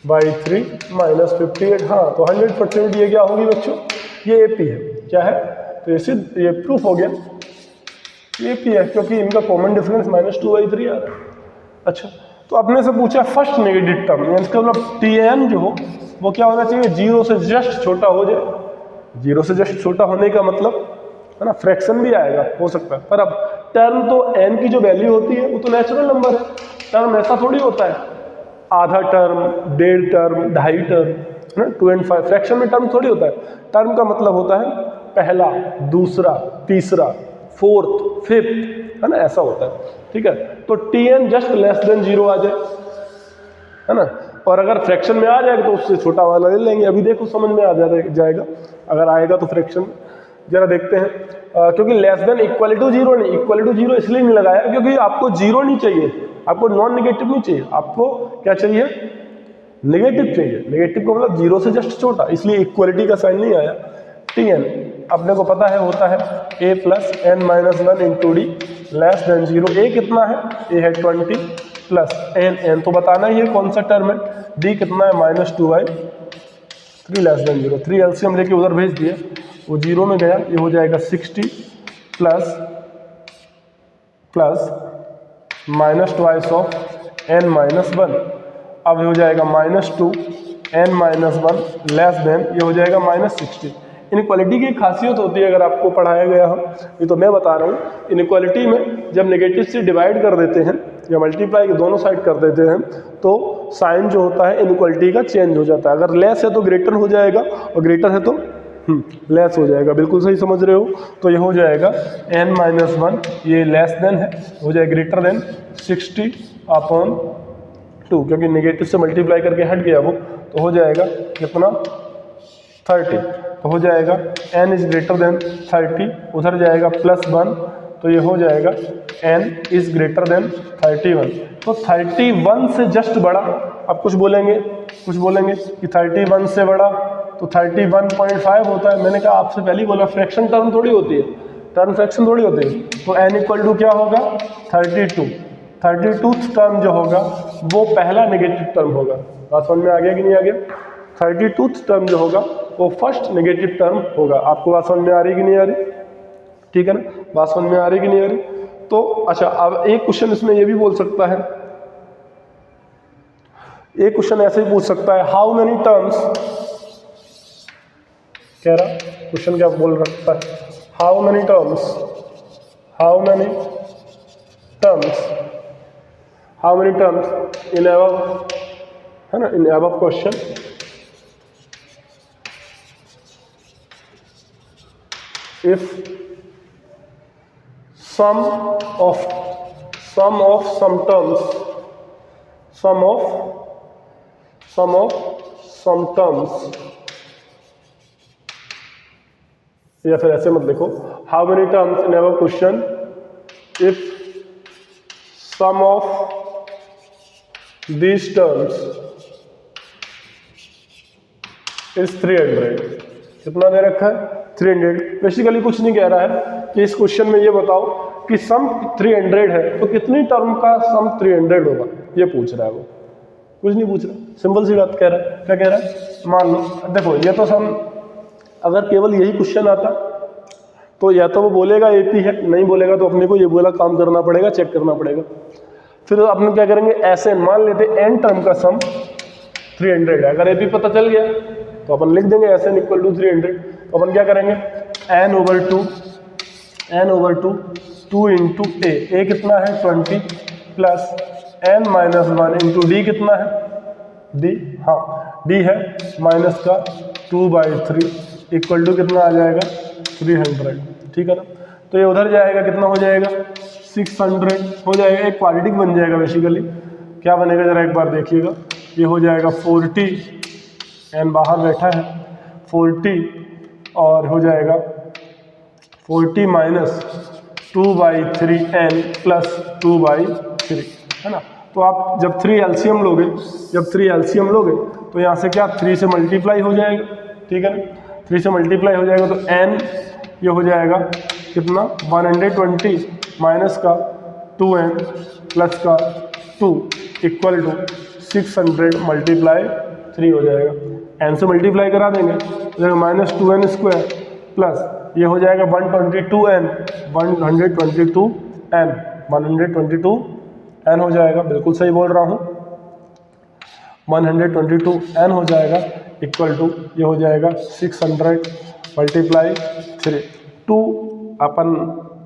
-58, हाँ तो 100% ये क्या होगी बच्चों, ये AP है, क्या है, तो ये प्रूफ हो गया, ये AP है, क्योंकि इनका कॉमन डिफरेंस -2/3 आ रहा है। अच्छा, तो अपने से पूछा फर्स्ट नेगेटिव टर्म, इसका मतलब Tn जो हो वो क्या होना चाहिए, 0 से जस्ट छोटा हो जाए। 0 से जस्ट छोटा होने का मतलब है ना, फ्रैक्शन भी आएगा, हो सकता है, पर अब टर्म तो n की जो वैल्यू होती है वो तो नेचुरल नंबर है, टर्म ऐसा थोड़ी होता है, आधा term, 1.5 term, 2.5 term, 2 and 5, fraction में टर्म थोड़ी होता है। टर्म का मतलब होता है पहला, दूसरा, तीसरा, फोर्थ, फिफ्थ, है ना, ऐसा होता है, ठीक है। तो Tn जस्ट लेस देन 0 आ जाए, है ना, और अगर फ्रैक्शन में आ जाएगा तो उससे छोटा वाला ले लेंगे। अभी देखो समझ में आ जाएगा, अगर आएगा तो फ्रैक्शन जरा देखते हैं, क्योंकि लेस देन इक्वल टू 0 नहीं, इक्वल टू 0 इसलिए नहीं लगाया क्योंकि आपको 0 नहीं चाहिए, आपको नॉन नेगेटिव नहीं चाहिए, आपको क्या चाहिए, नेगेटिव चाहिए। नेगेटिव का मतलब 0 से जस्ट छोटा, इसलिए इक्वलिटी का साइन नहीं आया। Tn अपने को पता है होता है a plus n minus 1 into D less than 0। a कितना है, a है 20 प्लस n तो बताना ही है कौन सा टर्म है, d कितना है -2/3 लेस देन 0। 3 एलसीएम लेके उधर भेज दिया, वो 0 में गया, ये हो जाएगा 60 प्लस -2 ऑफ n माइनस 1, अब हो जाएगा -2 n माइनस 1 लेस देन, ये हो जाएगा -60। इनइक्वालिटी की खासियत होती है, अगर आपको पढ़ाया गया हो, ये तो मैं बता रहा हूँ, इनइक्वालिटी में जब नेगेटिव से डिवाइड कर देते हैं या मल्टीप्लाई दोनों साइड कर देते हैं तो साइन जो होता है इनइक्वालिटी का चेंज हो जाता है। अगर लेस है तो ग्रेटर हो जाएगा, और ग्रेटर है तो लेस हो जाएगा। बिल्कुल सही समझ रहे हो, तो ये हो जाएगा n माइनस 1, ये लेस देन है, हो जाएगा ग्रेटर देन 60/2, क्योंकि नेगेटिव से मल्टीप्लाई करके हट गया वो, तो हो जाएगा कितना 30, तो हो जाएगा n इज ग्रेटर देन 30, उधर जाएगा +1, तो ये हो जाएगा n इज ग्रेटर देन 31। तो 31 से जस्ट बड़ा, अब कुछ बोलेंगे कि 31 से बड़ा तो 31.5 होता है। मैंने कहा आपसे पहले ही बोला फ्रैक्शन टर्म थोड़ी होती है, टर्म फ्रैक्शन थोड़ी होती है, तो n इक्वल टू क्या होगा 32 टर्म जो होगा वो पहला नेगेटिव टर्म होगा। बात समझ में आ गया कि नहीं आ गया? 32 टर्म जो होगा वो फर्स्ट नेगेटिव टर्म होगा। आपको बात समझ में आ रही कि नहीं आ रही? ठीक है ना, बात समझ में आ रही कि नहीं आ रही? तो अच्छा, अब एक क्वेश्चन इसमें ये भी बोल सकता है, एक क्वेश्चन ऐसे ही पूछ सकता है, हाउ मेनी टर्म्स, कह रहा क्वेश्चन क्या बोल रखता है, how many terms in above, है ना, in above question if sum of some terms sum of some terms, या फिर ऐसे मत लिखो, how many terms in our question if sum of these terms is 300। कितना दे रखा है? 300। बेसिकली कुछ नहीं कह रहा है कि इस क्वेश्चन में ये बताओ कि सम 300 है तो कितनी टर्म का सम 300 होगा, ये पूछ रहा है वो, कुछ नहीं पूछ रहा, सिंपल सी बात कह रहा है। क्या कह रहा है? मान लो देखो ये तो सम, अगर केवल यही क्वेश्चन आता तो या तो वो बोलेगा एपी है, नहीं बोलेगा तो अपने को ये बोला काम करना पड़ेगा, चेक करना पड़ेगा। फिर अपन क्या करेंगे, ऐसे मान लेते एन टर्म का सम 300 है, अगर एपी पता चल गया तो अपन लिख देंगे एस एन इक्वल टू 300। तो अपन क्या करेंगे, n over two 2 into a कितना है 20 plus n minus 1 into d कितना है डी, हाँ डी है माइनस का 2/3 इक्वल टू कितना आ जाएगा 300, ठीक है ना। तो ये उधर जाएगा, कितना हो जाएगा 600 हो जाएगा, एक क्वाड्रेटिक बन जाएगा। बेसिकली क्या बनेगा जरा एक बार देखिएगा, ये हो जाएगा 40, एन बाहर बैठा है 40 और हो जाएगा 40 माइनस 2/3 एन प्लस 2/3, है ना। तो आप जब 3 एलसीएम लोगे तो यहाँ से क्या 3 से मल्टीप्लाई हो जाएगा, ठीक है ना। 3 से मल्टीप्लाई हो जाएगा तो एन ये हो जाएगा कितना 120 माइनस का 2n प्लस का 2 इक्वल टू 600 मल्टीप्लाई 3 हो जाएगा। n से मल्टीप्लाई करा देंगे तो माइनस 2n स्क्वायर प्लस ये हो जाएगा 122n हो जाएगा, बिल्कुल सही बोल रहा हूँ 122n हो जाएगा इक्वल टू ये हो जाएगा 600 मल्टीप्लाई 3। 2 अपन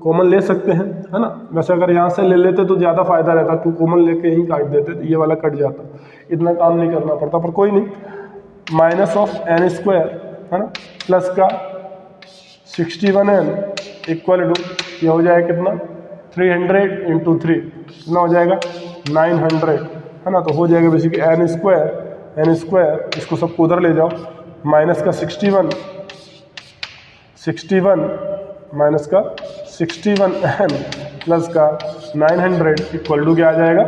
कॉमन ले सकते हैं, है ना। वैसे अगर यहाँ से ले लेते तो ज़्यादा फायदा रहता, 2 कॉमन लेके ही काट देते तो ये वाला कट जाता, इतना काम नहीं करना पड़ता, पर कोई नहीं। माइनस ऑफ n स्क्वायर, है ना, प्लस का 61n इक्वल टू ये हो जाएगा कितना 300 इंटू 3 कितना हो जाएगा 900, है ना। तो हो जाएगा बेसिकली n स्क्वायर इसको सबको उधर ले जाओ, माइनस का 61 माइनस का 61n प्लस का 900 इक्वल टू क्या आ जाएगा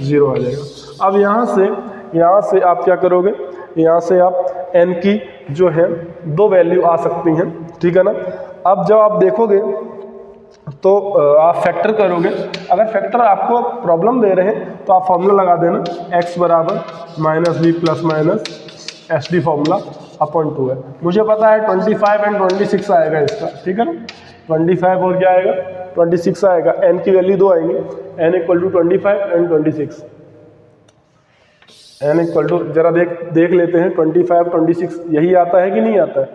0 आ जाएगा। अब यहाँ से आप क्या करोगे, यहाँ से आप n की जो है 2 वैल्यू आ सकती हैं, ठीक है ना। अब जब आप देखोगे तो आप फैक्टर करोगे, अगर फैक्टर आपको प्रॉब्लम दे रहे हैं तो आप फॉर्मूला लगा देना x बराबर minus b plus minus s d formula upon 2 है। मुझे पता है 25 एंड 26 आएगा इसका, ठीक है ना। 25 और क्या आएगा 26 आएगा, n की वैल्यू 2 आएंगी, n equal to 25 and 26, n equal to जरा देख लेते हैं 25 26 यही आता है कि नहीं आता है,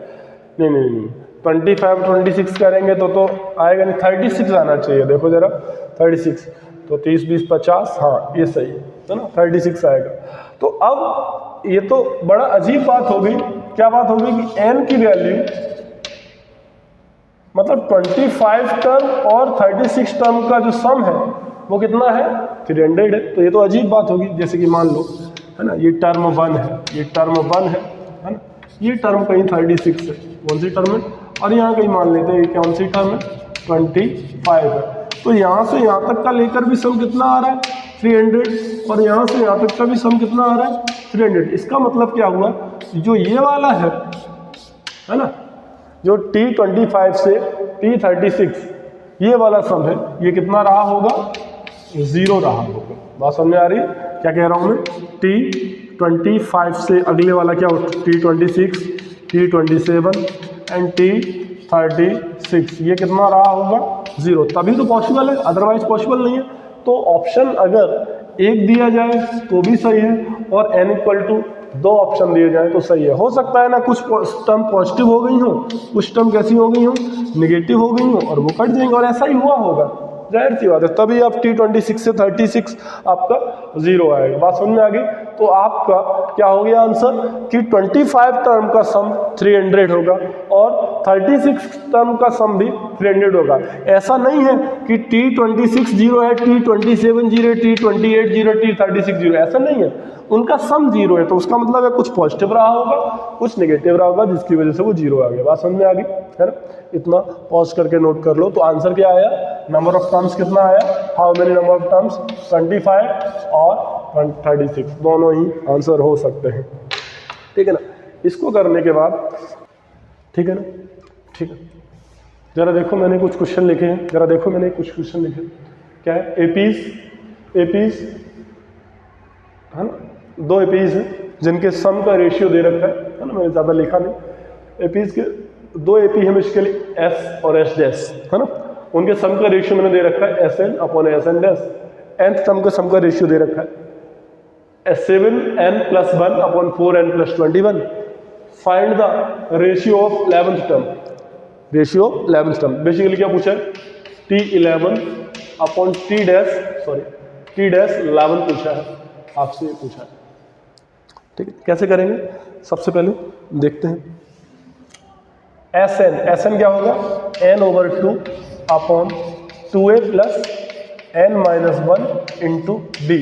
नहीं 25 26 करेंगे तो आएगा नहीं, 36 आना चाहिए, देखो जरा 36 तो 30 20 50, हाँ ये सही है ना, 36 आएगा। तो अब ये तो बड़ा अजीब बात हो गई, क्या बात हो गई कि n की वैल्यू मतलब 25 टर्म और 36 टर्म का जो सम है वो कितना है 300 है। तो ये तो अजीब बात होगी, जैसे कि मान लो, है ना, ये टर्म 1 है, ये टर्म 1 है ना, ये टर्म कहीं 36 है, कौन सी टर्म है, और यहाँ कहीं मान लेते हैं कौन सी टर्म है 25 है। तो यहाँ से यहाँ तक का लेकर भी सम कितना आ रहा है 300, और यहाँ से यहाँ तक का भी सम कितना आ रहा है 300। इसका मतलब क्या हुआ, जो ये वाला है ना, जो T25 से T36 ये वाला सम है, ये कितना रहा होगा 0 रहा होगा। बात समझ में आ रही है क्या कह रहा हूँ मैं, T25 से अगले वाला क्या होगा T26 T27 एंड T36 ये कितना रहा होगा 0, तभी तो पॉसिबल है, अदरवाइज पॉसिबल नहीं है। तो ऑप्शन अगर एक दिया जाए तो भी सही है, और n इक्वल टू 2 ऑप्शन दिए जाए तो सही है। हो सकता है ना कुछ टर्म पॉजिटिव हो गई हो, कुछ टर्म कैसी हो गई हो निगेटिव हो गई हो, और वो कट जाएंगे, और ऐसा ही हुआ होगा, जाहिर सी बात है, तभी आप T26 से 36 आपका 0 आएगा। बात समझ में आ गई। तो आपका क्या हो गया आंसर कि 25 टर्म का सम 300 होगा और 36 टर्म का सम भी 300 होगा। ऐसा नहीं है कि T26 0 है, T27 0 है, T28 0, T36 0, ऐसा नहीं है। उनका सम 0 है, तो उसका मतलब है कुछ पॉजिटिव रहा होगा, कुछ नेगेटिव रहा होगा, जिसकी वजह से वो 0 आ गया। बात समझ में आ गई है ना? इतना पॉज करके नोट कर लो। तो आंसर क्या आया, नंबर ऑफ टर्म्स कितना आया, how many number of terms, 25 और 36, दोनों ही आंसर हो सकते हैं। ठीक है ना? इसको करने के बाद, ठीक है ना, ठीक है, जरा देखो मैंने कुछ क्वेश्चन लिखे हैं, जरा देखो मैंने कुछ क्वेश्चन लिखे हैं। क्या है, एपीज है ना, 2 एपीज हैं जिनके सम का रेशियो दे रखा है ना, मैंने ज़्यादा लिखा नहीं। एपीज के 2 एपी है बेसिकली, एस और एस डैश है ना, उनके सम का रेशियो मैंने दे रखा है S n upon S n dash. nth term का सम का रेशियो दे रखा है 7n+1 upon 4n+21। Find the ratio of 11th term, ratio 11th term. Basically क्या पूछा है, T11 अपॉन T डैश 11 पूछा है आपसे, ये पूछा है। ठीक है, कैसे करेंगे, सबसे पहले देखते हैं। एस एन क्या होगा, n/2 upon 2a plus n-1 into D,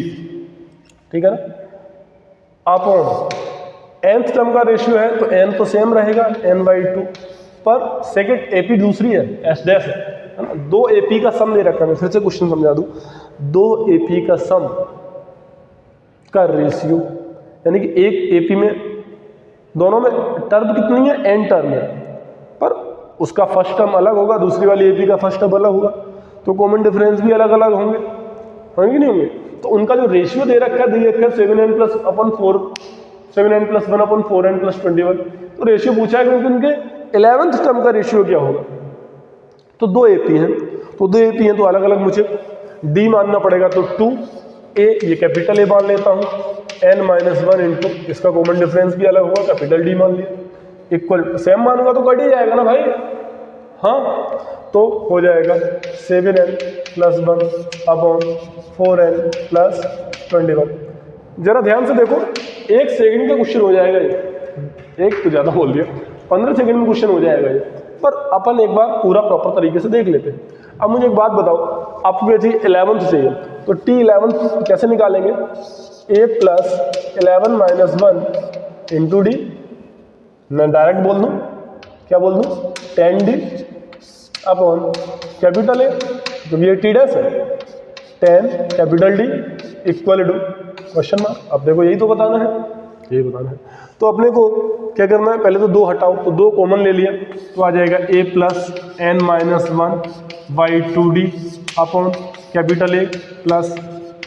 ठीक है ना, अपॉन nth टर्म का रेशियो है तो n तो सेम रहेगा n/2, पर सेकंड एपी दूसरी है, एस डैश है ना। 2 एपी का सम दे रखा है, मैं फिर से क्वेश्चन समझा दूं। 2 एपी का सम का रेशियो, यानी कि एक एपी में, दोनों में टर्म कितनी है, n टर्म है, पर उसका फर्स्ट टर्म अलग होगा, दूसरी वाली एपी का फर्स्ट टर्म अलग होगा, तो कॉमन डिफरेंस भी अलग अलग होंगे, होंगे नहीं होंगे। तो उनका जो रेशियो दे रखा है, 7n+1/4, 7n+1/4n+21, तो रेशियो पूछा है क्योंकि उनके 11th टर्म का रेशियो क्या होगा। तो 2 एपी हैं, तो अलग अलग मुझे डी मानना पड़ेगा, तो 2a, ये कैपिटल ए मान लेता हूँ, n-1 इंटू इसका कॉमन डिफरेंस भी अलग होगा, कैपिटल डी मान लिया, इक्वल सेम मानूंगा तो कट ही जाएगा ना भाई, हाँ, तो हो जाएगा 7n+1 अपॉन 4n+21। जरा ध्यान से देखो, 1 सेकंड का क्वेश्चन हो जाएगा ये, एक तो ज़्यादा बोल दिया, 15 सेकंड में क्वेश्चन हो जाएगा ये, पर अपन एक बार पूरा प्रॉपर तरीके से देख लेते हैं। अब मुझे एक बात बताओ, आपको ये चाहिए 11th चाहिए, तो T11 कैसे निकालेंगे, a + 11 - 1 इंटू डी, मैं डायरेक्ट बोल दूँ, क्या बोल दूँ, 10d अपॉन कैपिटल ए, तो ये टी डैश है, 10 capital D equal to question mark. अब देखो यही तो बताना है, यही बताना है। तो अपने को क्या करना है, पहले तो 2 हटाओ, तो 2 कॉमन ले लिया, तो आ जाएगा a + n-1/2d upon capital A plus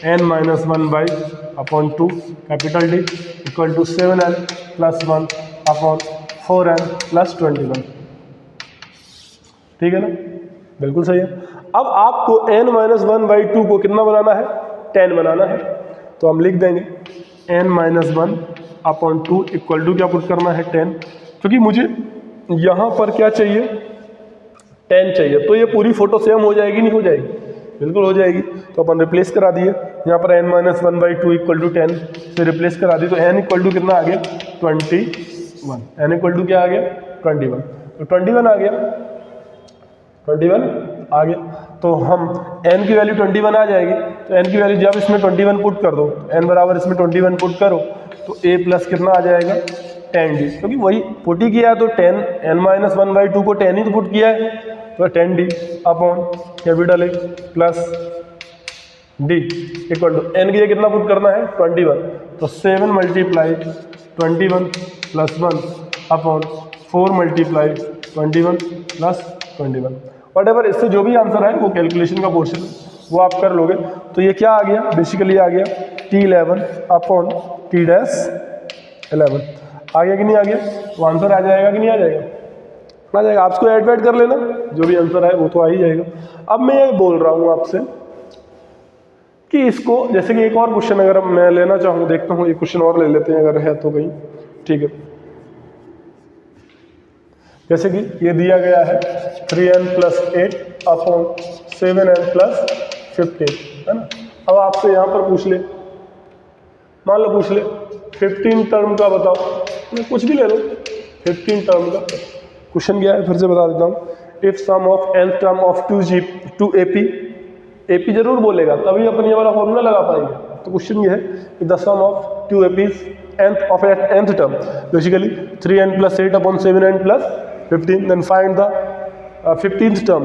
n-1/2 capital D equal to 7n+1 upon 4n+21। ठीक है ना, बिल्कुल सही है। अब आपको n-1/2 को कितना बनाना है, 10 बनाना है, तो हम लिख देंगे n-1/2 इक्वल टू क्या पुट करना है, 10, क्योंकि मुझे यहाँ पर क्या चाहिए, 10 चाहिए, तो ये पूरी फोटो सेम हो जाएगी, नहीं हो जाएगी, बिल्कुल हो जाएगी। तो अपन रिप्लेस करा दिए, यहाँ पर n-1/2 इक्वल टू 10 से रिप्लेस करा दिए, तो n इक्वल टू कितना आ गया, 21, n इक्वल टू क्या आ गया, 21, तो 21 आ गया, 21 आ गया। तो हम n की वैल्यू 21 आ जाएगी, तो n की वैल्यू जब इसमें 21 पुट कर दो, n बराबर इसमें 21 पुट करो, तो a प्लस कितना आ जाएगा, 10d, क्योंकि वही पुट ही किया है, तो 10 n-1/2 को 10 ही तो पुट किया है, तो 10d upon capital A plus d equal to n की जगह कितना पुट करना है, 21, तो 7 × 21 + 1 अपॉन 4 × 21 + 21, वटेवर इससे जो भी आंसर है वो कैलकुलेशन का पोर्शन वो आप कर लोगे। तो ये क्या आ गया, बेसिकली आ गया T11 अपॉन T-11 आ गया कि नहीं आ गया, तो आंसर आ जाएगा कि नहीं आ जाएगा, आ जाएगा। आप इसको ऐड कर लेना, जो भी आंसर है वो तो आ ही जाएगा। अब मैं ये बोल रहा हूँ आपसे कि इसको, जैसे कि एक और क्वेश्चन अगर मैं लेना चाहूँ, देखता हूँ एक क्वेश्चन और ले लेते हैं अगर है तो कहीं, ठीक है। जैसे कि ये दिया गया है 3n + 8 अपॉन 7n + 15, है ना। अब आपसे यहाँ पर पूछ ले, मान लो पूछ ले 15 टर्म का बताओ, कुछ भी ले लो, 15 टर्म का क्वेश्चन क्या है, फिर से बता देता हूँ। If sum of nth term of 2 AP जरूर बोलेगा, तभी अपन ये वाला फॉर्मूला लगा पाएंगे, तो क्वेश्चन ये है कि the sum of two APs nth of nth term basically 3n plus 8 upon 7n plus 15, then find the 15th term,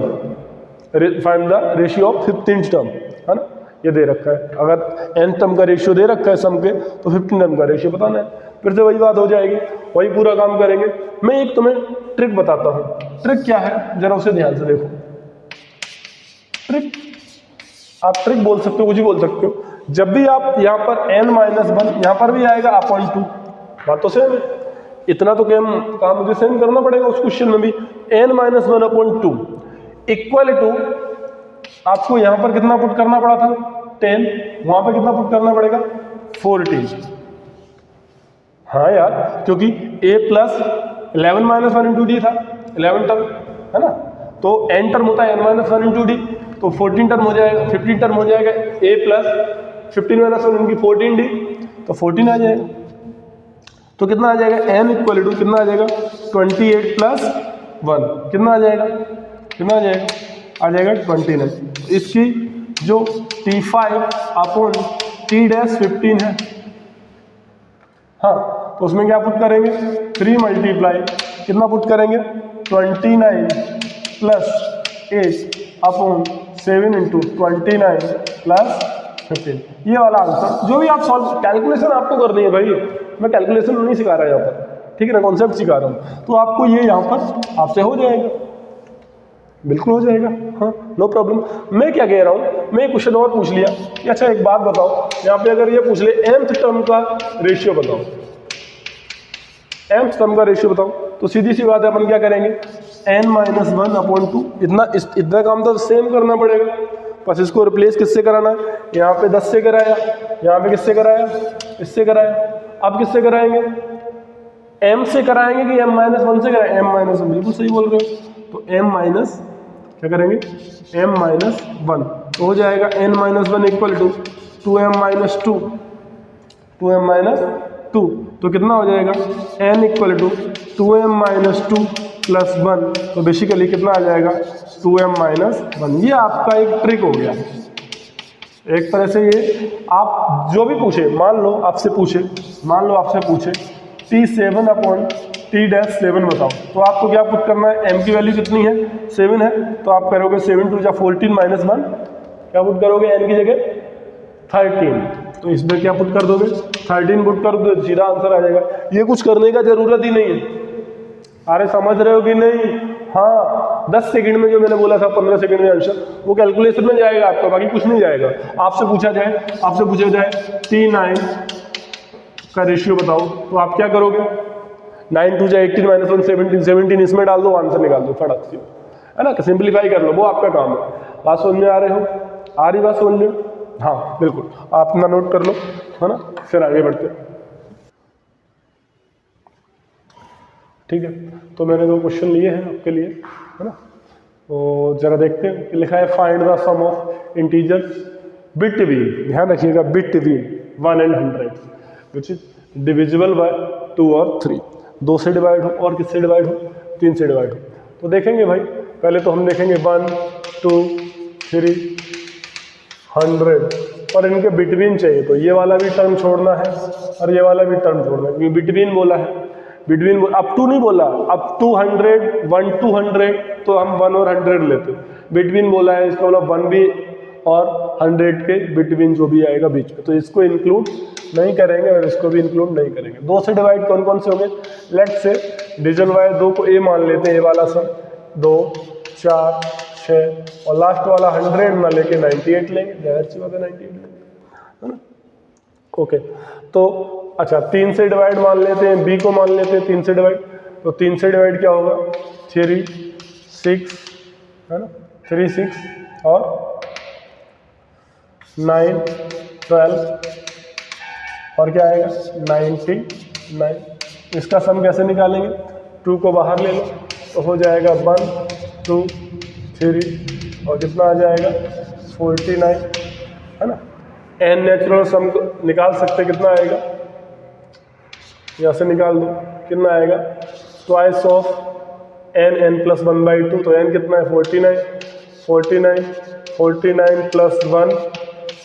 find the ratio of 15th term, है ना। ये दे रखा है, अगर nth टर्म का रेशियो दे रखा है सम के तो 15 टर्म का रेशियो बताना है। फिर से वही बात हो जाएगी, वही पूरा काम करेंगे। मैं एक तुम्हें ट्रिक बताता हूँ। ट्रिक क्या है जरा उसे ध्यान से देखो। ट्रिक, आप ट्रिक बोल सकते हो, कुछ ही बोल सकते हो। जब भी आप यहाँ पर n-1, यहाँ पर भी आएगा अपॉन 2, बात तो सेम है। इतना तो काम मुझे सेम करना पड़ेगा उस क्वेश्चन में भी। n-1 अपॉन 2 इक्वल टू, आपको यहाँ पर कितना पुट करना पड़ा था 10, वहां पर कितना पुट करना पड़ेगा 14। हाँ यार, क्योंकि a प्लस 11-1 इंटू डी था, 11 टर्म है ना, तो n टर्म होता है n-1 इंटू डी, तो 14 टर्म हो जाएगा, 15 टर्म हो जाएगा a प्लस 15-1 इनकी 14d, तो 14 आ जाएगा। तो कितना आ जाएगा n इक्वल टू कितना आ जाएगा 28 प्लस 1, कितना आ जाएगा, कितना आ जाएगा 29। इसकी जो T5 अपॉन T-15 है, हाँ, तो उसमें क्या पुट करेंगे 3 मल्टीप्लाई कितना पुट करेंगे 29 प्लस 8 अपॉन 7 इंटू 29 प्लस 15। ये वाला आंसर जो भी आप सॉल्व, कैलकुलेशन आपको करनी है भाई, मैं कैलकुलेशन नहीं सिखा रहा यहाँ पर, ठीक है ना, कॉन्सेप्ट सिखा रहा हूँ। तो आपको ये यहाँ पर आपसे हो जाएगा, बिल्कुल हो जाएगा, हाँ, नो प्रॉब्लम। मैं क्या कह रहा हूँ, मैं क्वेश्चन और पूछ लिया कि अच्छा एक बात बताओ, यहाँ पे अगर ये पूछ ले nth टर्म का रेशियो बताओ, nth टर्म का रेशियो बताओ, तो सीधी सी बात है अपन क्या करेंगे n-1 अपॉन 2, इतना काम तो सेम करना पड़ेगा, बस इसको रिप्लेस किससे कराना है, यहाँ पे 10 से कराया, यहाँ पे किससे कराया, इससे कराया। अब किससे कराएंगे, m से कराएंगे कि m-1 से कराएंगे, m-1, बिल्कुल सही बोल रहे हो। तो m- क्या करेंगे m-1, तो हो जाएगा n-1 equal to 2m-2, 2m-2, तो कितना हो जाएगा n equal to 2m-2 plus 1, तो बेसिकली कितना आ जाएगा 2m-1। ये आपका एक ट्रिक हो गया एक तरह से। ये आप जो भी पूछे, मान लो आपसे पूछे T7 अपॉन T-7 बताओ, तो आपको क्या पुट करना है, m की वैल्यू कितनी है 7 है, तो आप करोगे 7 2 14 माइनस 1, क्या पुट करोगे n की जगह 13, तो इसमें क्या पुट कर दोगे 13 पुट कर दो, सीधा आंसर आ जाएगा। ये कुछ करने का जरूरत ही नहीं है। अरे समझ रहे हो कि नहीं, हाँ, 10 सेकंड में जो मैंने बोला था 15 सेकंड में आंसर वो कैलकुलेशन में जाएगा आपका, बाकी कुछ नहीं जाएगा। आपसे पूछा जाए T9 का रेशियो बताओ, तो आप क्या करोगे 9 2 18 माइनस 1 17, 17 इसमें डाल दो, आंसर निकाल दो फटाक से, है ना, सिंप्लीफाई कर लो, वो आपका काम है। बात समझ में आ रही बात समझ में, हाँ बिल्कुल, आप अपना नोट कर लो, है ना, फिर आगे बढ़ते हैं। ठीक है, तो मैंने 2 क्वेश्चन लिए हैं आपके लिए, है ना, तो जरा देखते हैं कि लिखा है find the sum of integers between, ध्यान रखिएगा, between 1 and 100 which is divisible by 2 और 3, 2 से डिवाइड हो और किससे डिवाइड हो 3 से डिवाइड हो। तो देखेंगे भाई, पहले तो हम देखेंगे 1 2 3 100 और इनके बिटवीन चाहिए, तो ये वाला भी टर्म छोड़ना है और ये वाला भी टर्म छोड़ना है, क्योंकि बिटवीन बोला है, बिटवीन अप टू नहीं बोला, अप टू 100 1 to 100 तो हम 1 और 100 लेते, बिटवीन बोला है, इसका मतलब 1 भी और 100 के बिटवीन जो भी आएगा बीच में, तो इसको इंक्लूड नहीं करेंगे और इसको भी इंक्लूड नहीं करेंगे। 2 से डिवाइड कौन कौन से होंगे, लेट्स से डिवीजन बाय 2 को ए मान लेते हैं, ए वाला सम 2 4 6 और लास्ट वाला 100 ना लेके 98 लेंगे, जाहिर सी बात है 98 लेंगे, है ना। ओके, तो अच्छा 3 से डिवाइड मान लेते हैं, बी को मान लेते हैं 3 से डिवाइड, तो 3 से डिवाइड क्या होगा 3 6, है ना, 3 6 और 9 12 और क्या आएगा 99। इसका सम कैसे निकालेंगे, 2 को बाहर ले लो तो हो जाएगा 1 2 3 और कितना आ जाएगा 49, है ना। n नेचुरल सम को निकाल सकते, कितना आएगा, यहाँ से निकाल दो, कितना आएगा ट्वाइस ऑफ n प्लस 1/2, तो n कितना है 49 49 49 प्लस 1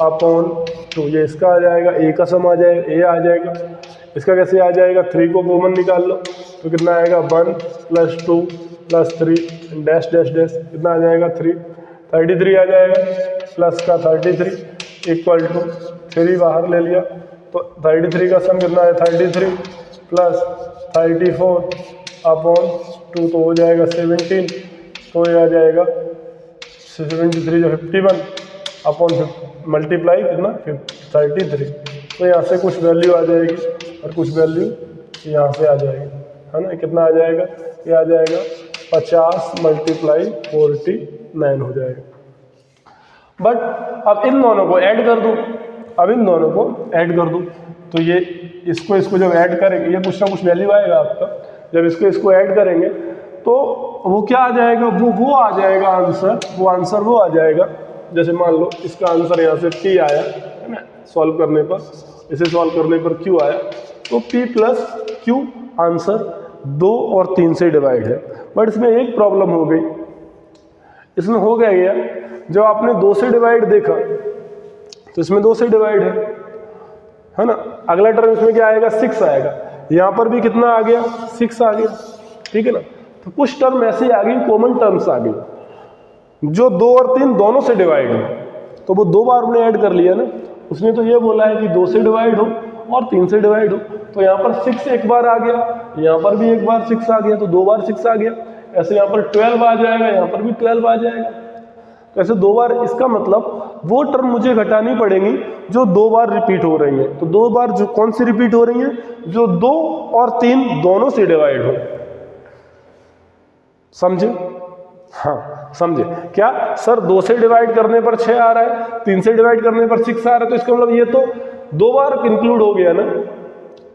अपॉन 2, ये इसका आ जाएगा, ए का सम आ जाएगा, ए आ जाएगा। इसका कैसे आ जाएगा, 3 को कॉमन निकाल लो तो कितना आएगा 1 + 2 + 3 डैश डैश डैश, कितना आ जाएगा 3, 33 आ जाएगा, प्लस का 33 इक्वल टू 3 बाहर ले लिया तो 33 का सम कितना है 33 प्लस 34 अपॉन 2 तो हो जाएगा 17, तो ये आ जाएगा 73 जो 51 अपॉन मल्टीप्लाई कितना 33, तो यहाँ से कुछ वैल्यू आ जाएगी और कुछ वैल्यू यहाँ से आ जाएगी, है ना। कितना आ जाएगा, ये आ जाएगा 50 × 49 हो जाएगा। बट अब इन दोनों को ऐड कर दूँ, अब इन दोनों को ऐड कर दूँ तो ये इसको जब ऐड करेंगे ये कुछ ना कुछ वैल्यू आएगा आपका, जब इसको ऐड करेंगे तो वो क्या आ जाएगा, वो आ जाएगा आंसर, वो आंसर वो आ जाएगा। जैसे मान लो इसका आंसर यहाँ से P आया है ना, सॉल्व करने पर, इसे सॉल्व करने पर Q आया, तो P + Q आंसर 2 और 3 से डिवाइड है। बट इसमें एक प्रॉब्लम हो गई, इसमें हो गया जब आपने 2 से डिवाइड देखा तो इसमें 2 से डिवाइड है ना। अगला टर्म इसमें क्या आएगा 6 आएगा, यहाँ पर भी कितना आ गया 6 आ गया, ठीक है ना। तो कुछ टर्म ऐसी आ गई, कॉमन टर्म्स आ गई जो 2 और 3 दोनों से डिवाइड है, तो वो 2 बार हमने ऐड कर लिया ना। उसने तो ये बोला है कि 2 से डिवाइड हो और 3 से डिवाइड हो, तो यहाँ पर 6 एक बार आ गया, यहाँ पर भी एक बार 6 आ गया, तो 2 बार 6 आ गया। ऐसे यहाँ पर 12 आ जाएगा, यहाँ पर भी 12 आ जाएगा, तो ऐसे 2 बार। इसका मतलब वो टर्म मुझे घटानी पड़ेंगी जो 2 बार रिपीट हो रही हैं। तो 2 बार जो कौन सी रिपीट हो रही हैं, जो 2 और 3 दोनों से डिवाइड हो। समझे, हाँ समझे क्या सर, 2 से डिवाइड करने पर 6 आ रहा है, 3 से डिवाइड करने पर 6 आ रहा है, तो इसका मतलब ये तो 2 बार इंक्लूड हो गया ना।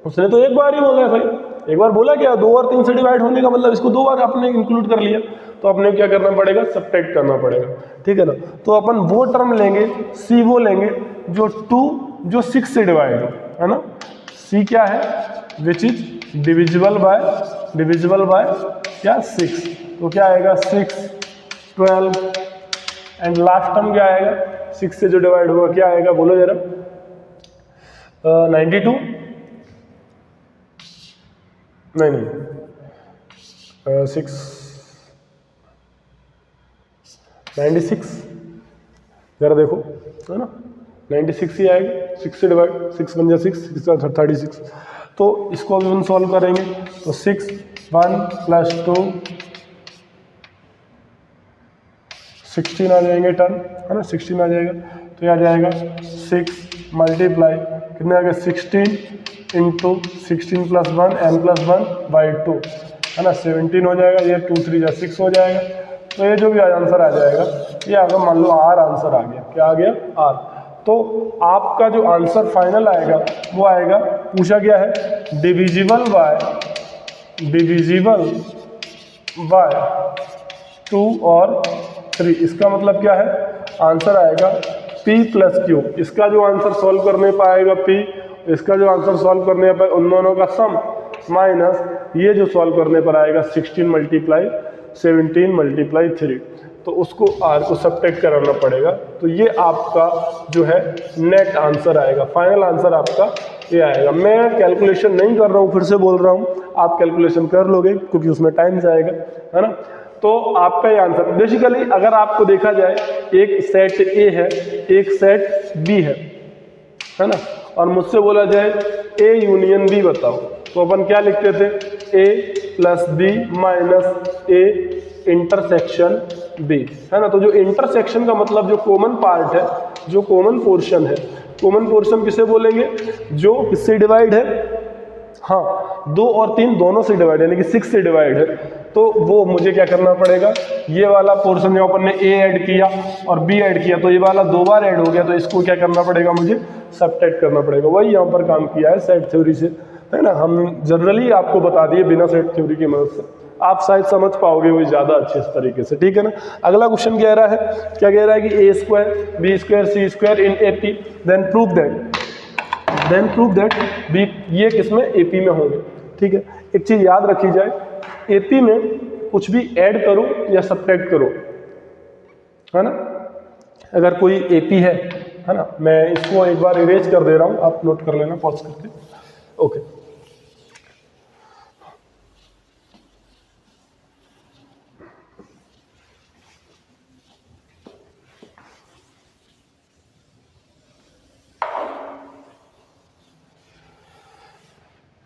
उसने तो एक बार ही बोला है भाई, एक बार बोला क्या, 2 और 3 से डिवाइड होने का मतलब इसको 2 बार आपने इंक्लूड कर लिया, तो अपने क्या करना पड़ेगा, सब्ट्रैक्ट करना पड़ेगा, ठीक है ना। तो अपन वो टर्म लेंगे, सी वो लेंगे जो 6 से डिवाइड हो, है ना। सी क्या है, विच इज डिविजिबल बाय क्या 6, तो क्या आएगा 6, 12 एंड लास्ट टर्म क्या आएगा 6 से जो डिवाइड होगा क्या आएगा, बोलो जरा 92 नहीं 96 जरा देखो, है ना 96 ही आएगा, 6 से डिवाइड, 6 बन जाए 6 36। तो इसको अभी हम सॉल्व करेंगे तो 6 1 + 2 16 आ जाएंगे टर्म, है ना 16 आ जाएगा, तो ये आ जाएगा 6 मल्टीप्लाई कितने आ गए 16 × 16 + 1 n + 1/2, है ना 17 हो जाएगा। ये 2 3 = 6 हो जाएगा। तो ये जो भी आंसर आ जाएगा ये अगर मान लो R आंसर आ गया, क्या आ गया R। तो आपका जो आंसर फाइनल आएगा वो आएगा, पूछा क्या है, डिविजिबल बाय 2 और 3। इसका मतलब क्या है, आंसर आएगा P + Q। इसका जो आंसर सॉल्व करने पर आएगा P, इसका जो आंसर सॉल्व करने पर उन दोनों का सम माइनस ये जो सॉल्व करने पर आएगा 16 × 17 × 3, तो उसको R को सब्ट्रैक्ट कराना पड़ेगा। तो ये आपका जो है नेट आंसर आएगा, फाइनल आंसर आपका ये आएगा। मैं कैलकुलेशन नहीं कर रहा हूँ, फिर से बोल रहा हूँ, आप कैलकुलेशन कर लोगे क्योंकि उसमें टाइम जाएगा, है ना। तो आपका ये आंसर बेसिकली, अगर आपको देखा जाए, एक सेट A है, एक सेट B है ना, और मुझसे बोला जाए A यूनियन B बताओ, तो अपन क्या लिखते थे, A + B - A intersection B, है ना। तो जो इंटरसेक्शन का मतलब जो कॉमन पार्ट है, जो कॉमन पोर्शन है, कॉमन पोर्शन किसे बोलेंगे, जो किससे डिवाइड है, हाँ 2 और 3 दोनों से डिवाइड है, यानी कि 6 से डिवाइड है। तो वो मुझे क्या करना पड़ेगा, ये वाला पोर्शन जो अपन ने A ऐड किया और B ऐड किया, तो ये वाला 2 बार ऐड हो गया, तो इसको क्या करना पड़ेगा, मुझे सब्ट्रैक्ट करना पड़ेगा। वही यहाँ पर काम किया है सेट थ्योरी से, है ना। हम जनरली आपको बता दिए बिना सेट थ्योरी की मदद से, आप शायद समझ पाओगे वो ज़्यादा अच्छे इस तरीके से, ठीक है ना। अगला क्वेश्चन कह रहा है, क्या कह रहा है कि A² B² C² in AP, then prove that B, ये किसमें, AP में होंगे, ठीक है। एक चीज़ याद रखी जाए, AP में कुछ भी ऐड करो या सब्ट्रैक्ट करो, है ना। अगर कोई AP है है ना। मैं इसको एक बार इरेज कर दे रहा हूँ, आप नोट कर लेना पॉज करके। ओके,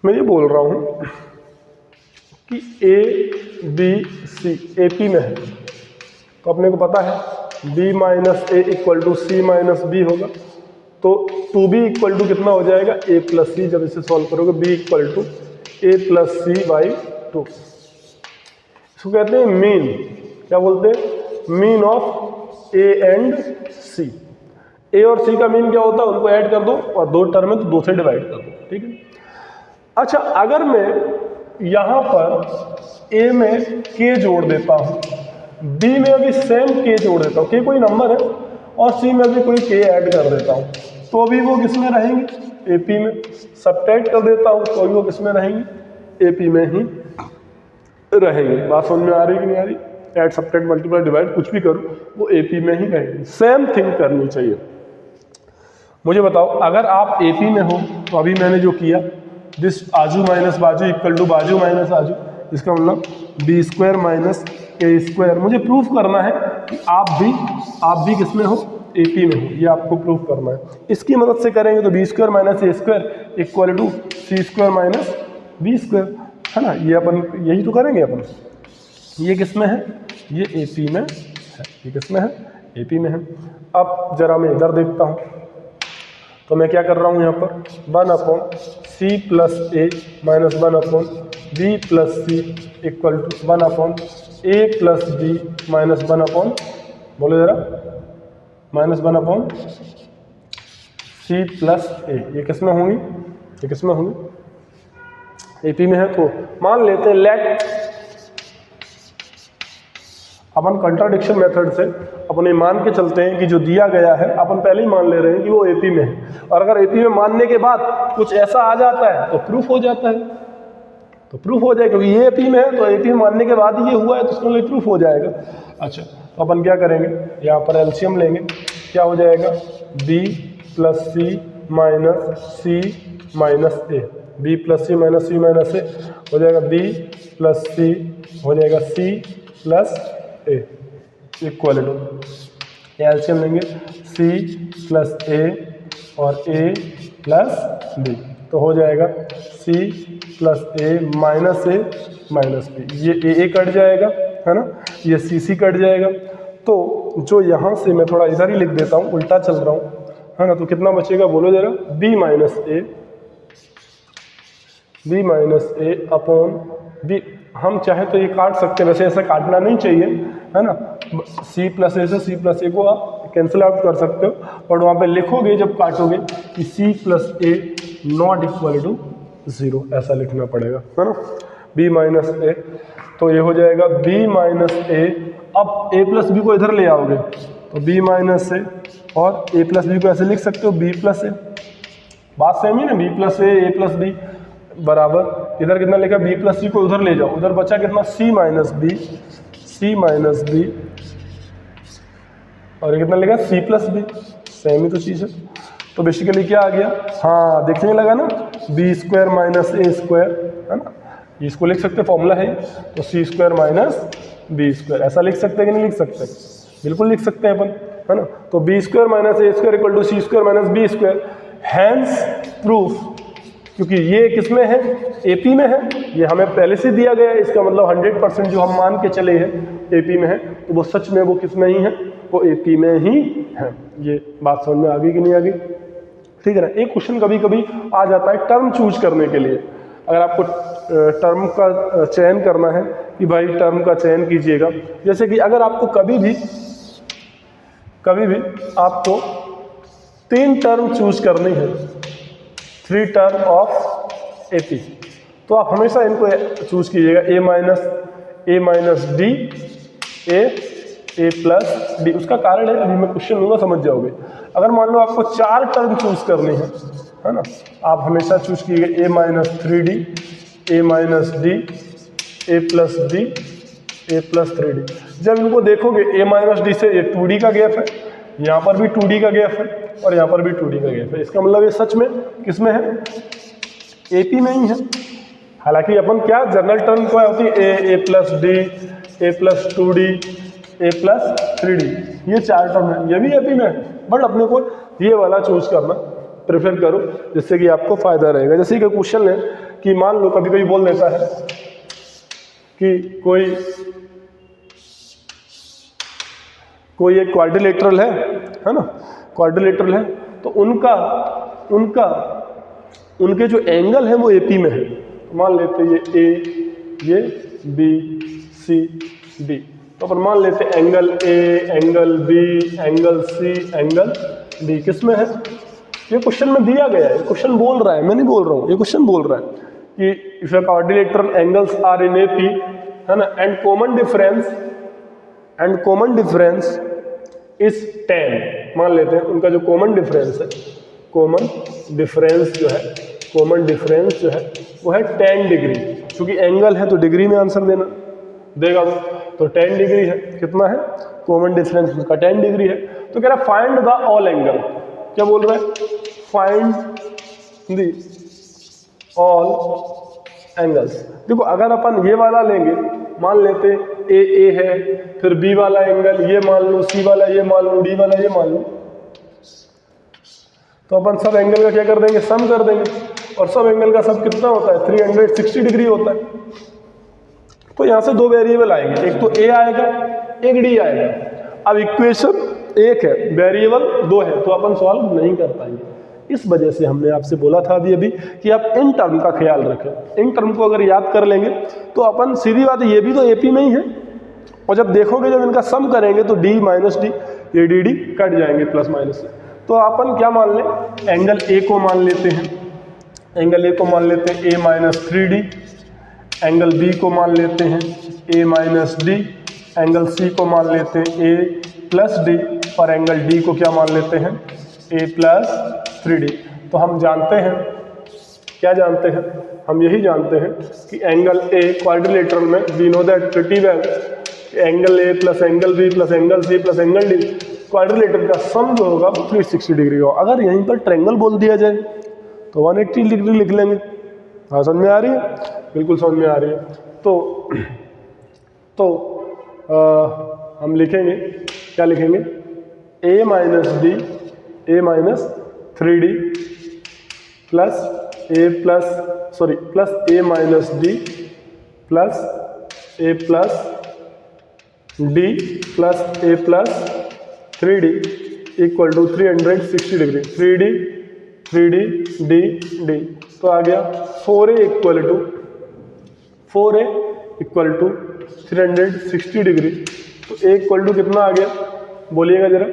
मैं ये बोल रहा हूँ कि A B C A P में है, तो अपने को पता है b minus a equal to c minus b होगा। तो 2b इक्वल टू कितना हो जाएगा, a प्लस सी। जब इसे सॉल्व करोगे b equal to a plus c by 2। इसको कहते हैं मीन। क्या बोलते हैं, mean of a and c। a और c का मीन क्या होता है, उनको ऐड कर दो और दो टर्म है तो 2 से डिवाइड कर दो, ठीक है। अच्छा, अगर मैं यहाँ पर a में k जोड़ देता हूँ, b में भी सेम k जोड़ देता हूँ, k कोई नंबर है, और c में भी कोई k ऐड कर देता हूँ, तो भी वो किस में रहेंगे, AP में। सब्ट्रैक्ट कर देता हूँ तो भी वो किस में रहेंगे, AP में ही रहेंगे। बात समझ में आ रही कि नहीं आ रही? ऐड, सब्ट्रैक्ट, मल्टीप्लाई, डिवाइड कुछ भी करो वो AP में ही रहेंगे। सेम थिंग करनी चाहिए। मुझे बताओ, अगर आप AP में हो तो अभी मैंने जो किया, दिस आजू माइनस बाजू इक्वल टू बाजू माइनस आजू, इसका मतलब B square minus a square. मुझे प्रूफ करना है कि आप भी किसमें हो, AP में हो, ये आपको प्रूफ करना है। इसकी मदद से करेंगे तो b square minus a square equal to c square minus b square, है ना। ये अपन यही तो करेंगे अपन। ये किसमें है, ये AP में है। ये किसमें है, AP में है। अब जरा मैं इधर देखता हूँ, तो मैं क्या कर रहा हूँ यहाँ पर, 1 upon c plus a minus 1 upon b plus c equal to 1 upon a plus b minus 1 upon, बोलो जरा, minus 1 upon c plus a. ये किसमें होंगी, ये किसमें होंगी, AP में है। तो मान लेते हैं, लेट अपन कंट्राडिक्शन मेथड से अपने मान के चलते हैं कि जो दिया गया है अपन पहले ही मान ले रहे हैं कि वो AP में है, और अगर AP में मानने के बाद कुछ ऐसा आ जाता है तो प्रूफ हो जाता है, तो प्रूफ हो जाएगा, क्योंकि ये AP में है तो AP में मानने के बाद ही ये हुआ है तो उसके लिए प्रूफ हो जाएगा। अच्छा, तो अपन क्या करेंगे, यहाँ पर एलसीएम लेंगे, क्या हो जाएगा, B plus c minus c minus a, B plus c minus c minus a हो जाएगा B प्लस सी हो जाएगा C plus a equal to, LCM लेंगे C प्लस ए और A प्लस B, तो हो जाएगा C plus a minus B। ये A कट जाएगा, है ना, ये C कट जाएगा। तो जो यहाँ से मैं थोड़ा इधर ही लिख देता हूँ, उल्टा चल रहा हूँ, है ना, तो कितना बचेगा बोलो जरा, B माइनस ए अपॉन B। हम चाहे तो ये काट सकते हैं, वैसे ऐसा काटना नहीं चाहिए, है ना। C प्लस ए से C प्लस ए को आप कैंसिल आउट कर सकते हो, और वहाँ पे लिखोगे जब काटोगे कि C प्लस ए नॉट इक्वल टू 0, ऐसा लिखना पड़ेगा, है ना। B माइनस ए, तो ये हो जाएगा B माइनस ए। अब A प्लस बी को इधर ले आओगे तो B माइनस ए, और A प्लस बी को ऐसे लिख सकते हो B प्लस ए। बात सेम ही ना, B प्लस ए प्लस बी बराबर, इधर कितना लिखा, B प्लस सी को उधर ले जाओ, उधर बचा कितना, C माइनस बी, और ये कितना लिखा, C प्लस बी, सेम ही तो चीज़ है। तो बेसिकली क्या आ गया, हाँ देखने लगा ना, B square minus a square, है ना, इसको लिख सकते, फॉर्मूला है, तो C square minus b square, ऐसा लिख सकते हैं कि नहीं लिख सकते, बिल्कुल लिख सकते हैं अपन, है ना। तो B square minus a square equal to C square minus b square, hence proof, क्योंकि ये किसमें है, AP में है, ये हमें पहले से दिया गया है, इसका मतलब 100% जो हम मान के चले हैं AP में है, तो वो सच में वो किस में ही है, वो AP में ही है। ये बात समझ में आ गई कि नहीं आ गई, ठीक है ना। एक क्वेश्चन कभी कभी आ जाता है टर्म चूज करने के लिए, अगर आपको टर्म का चयन करना है कि भाई टर्म का चयन कीजिएगा, जैसे कि अगर आपको कभी भी आपको 3 टर्म चूज करनी है, 3 टर्म ऑफ AP, तो आप हमेशा इनको चूज कीजिएगा, A minus D, A plus D। उसका कारण है, अभी मैं क्वेश्चन लूँगा समझ जाओगे। अगर मान लो आपको 4 टर्म चूज करनी है ना, आप हमेशा चूज कीजिएगा A minus 3D, A minus D, A plus D, A plus 3D। जब इनको देखोगे A माइनस D से ये 2D का गैप है, यहाँ पर भी 2D का गैप है, और यहाँ पर भी 2D का गैप है। इसका मतलब ये सच में किस में है, AP में ही है। हालांकि अपन क्या जनरल टर्म क्या होती है, A plus D, A plus 2D, A plus 3D, ये 4 टर्म है, ये भी AP में है। बट अपने को ये वाला चूज करना प्रेफर करो जिससे कि आपको फायदा रहेगा। जैसे कि क्वेश्चन है कि मान लो कभी कभी बोल देता है कि कोई एक क्वाड्रिलेटरल है ना, क्वाड्रिलेटरल है, तो उनके जो एंगल है वो AP में है। मान लेते हैं ये A, ये B, C, D, तो अपन मान लेते हैं angle A, angle B, angle C, angle D किस में है। ये क्वेश्चन में दिया गया है, ये क्वेश्चन बोल रहा है, मैं नहीं बोल रहा हूँ, ये क्वेश्चन बोल रहा है कि if a quadrilateral angles are in AP, है ना, एंड कॉमन डिफरेंस इज 10, मान लेते हैं उनका जो कॉमन डिफरेंस है, कॉमन डिफरेंस जो है वो है 10 डिग्री। क्योंकि एंगल है तो डिग्री में आंसर देगा वो, तो 10 डिग्री है। कितना है, कॉमन डिफरेंस उसका 10 डिग्री है। तो कह रहा है फाइंड द ऑल एंगल, क्या बोल रहा है, फाइंड द ऑल एंगल्स। देखो अगर अपन ये वाला लेंगे, मान लेते A है, फिर B वाला एंगल ये मान लो, C वाला ये मान लो, D वाला ये मान लो, तो अपन सब एंगल का क्या कर देंगे, सम कर देंगे। और सब एंगल का सम कितना होता है, 360 डिग्री होता है। तो यहाँ से 2 वेरिएबल आएंगे, एक तो A आएगा, एक D आएगा। अब इक्वेशन एक है, वेरिएबल 2 है, तो अपन सॉल्व नहीं कर पाएंगे। इस वजह से हमने आपसे बोला था अभी कि आप इन टर्म का ख्याल रखें। इन टर्म को अगर याद कर लेंगे तो अपन सीधी बात है, ये भी तो AP में ही है। और जब देखोगे, जब इनका सम करेंगे तो D माइनस D, ये DD कट जाएंगे प्लस माइनस से। तो अपन क्या मान लें, एंगल A को मान लेते हैं, एंगल A को मान लेते हैं A minus 3D, angle B को मान लेते हैं A minus D, angle C को मान लेते हैं A प्लस D, और एंगल D को क्या मान लेते हैं, A प्लस 3D। तो हम जानते हैं, क्या जानते हैं, हम यही जानते हैं कि एंगल A क्वाड्रिलेटरल में we know that pretty well, angle A plus angle B plus angle C plus angle D, quadrilateral का सम जो होगा 360 डिग्री होगा। अगर यहीं पर ट्रायंगल बोल दिया जाए तो 180 डिग्री लिख लेंगे। हाँ, समझ में आ रही है, बिल्कुल समझ में आ रही है। तो हम लिखेंगे, क्या लिखेंगे, A minus D, A minus 3D plus A minus D plus A plus D plus A plus 3D equal to 360 degree, 3D D। तो आ गया 4A इक्वल टू 360 डिग्री। तो A इक्वल टू कितना आ गया, बोलिएगा जरा,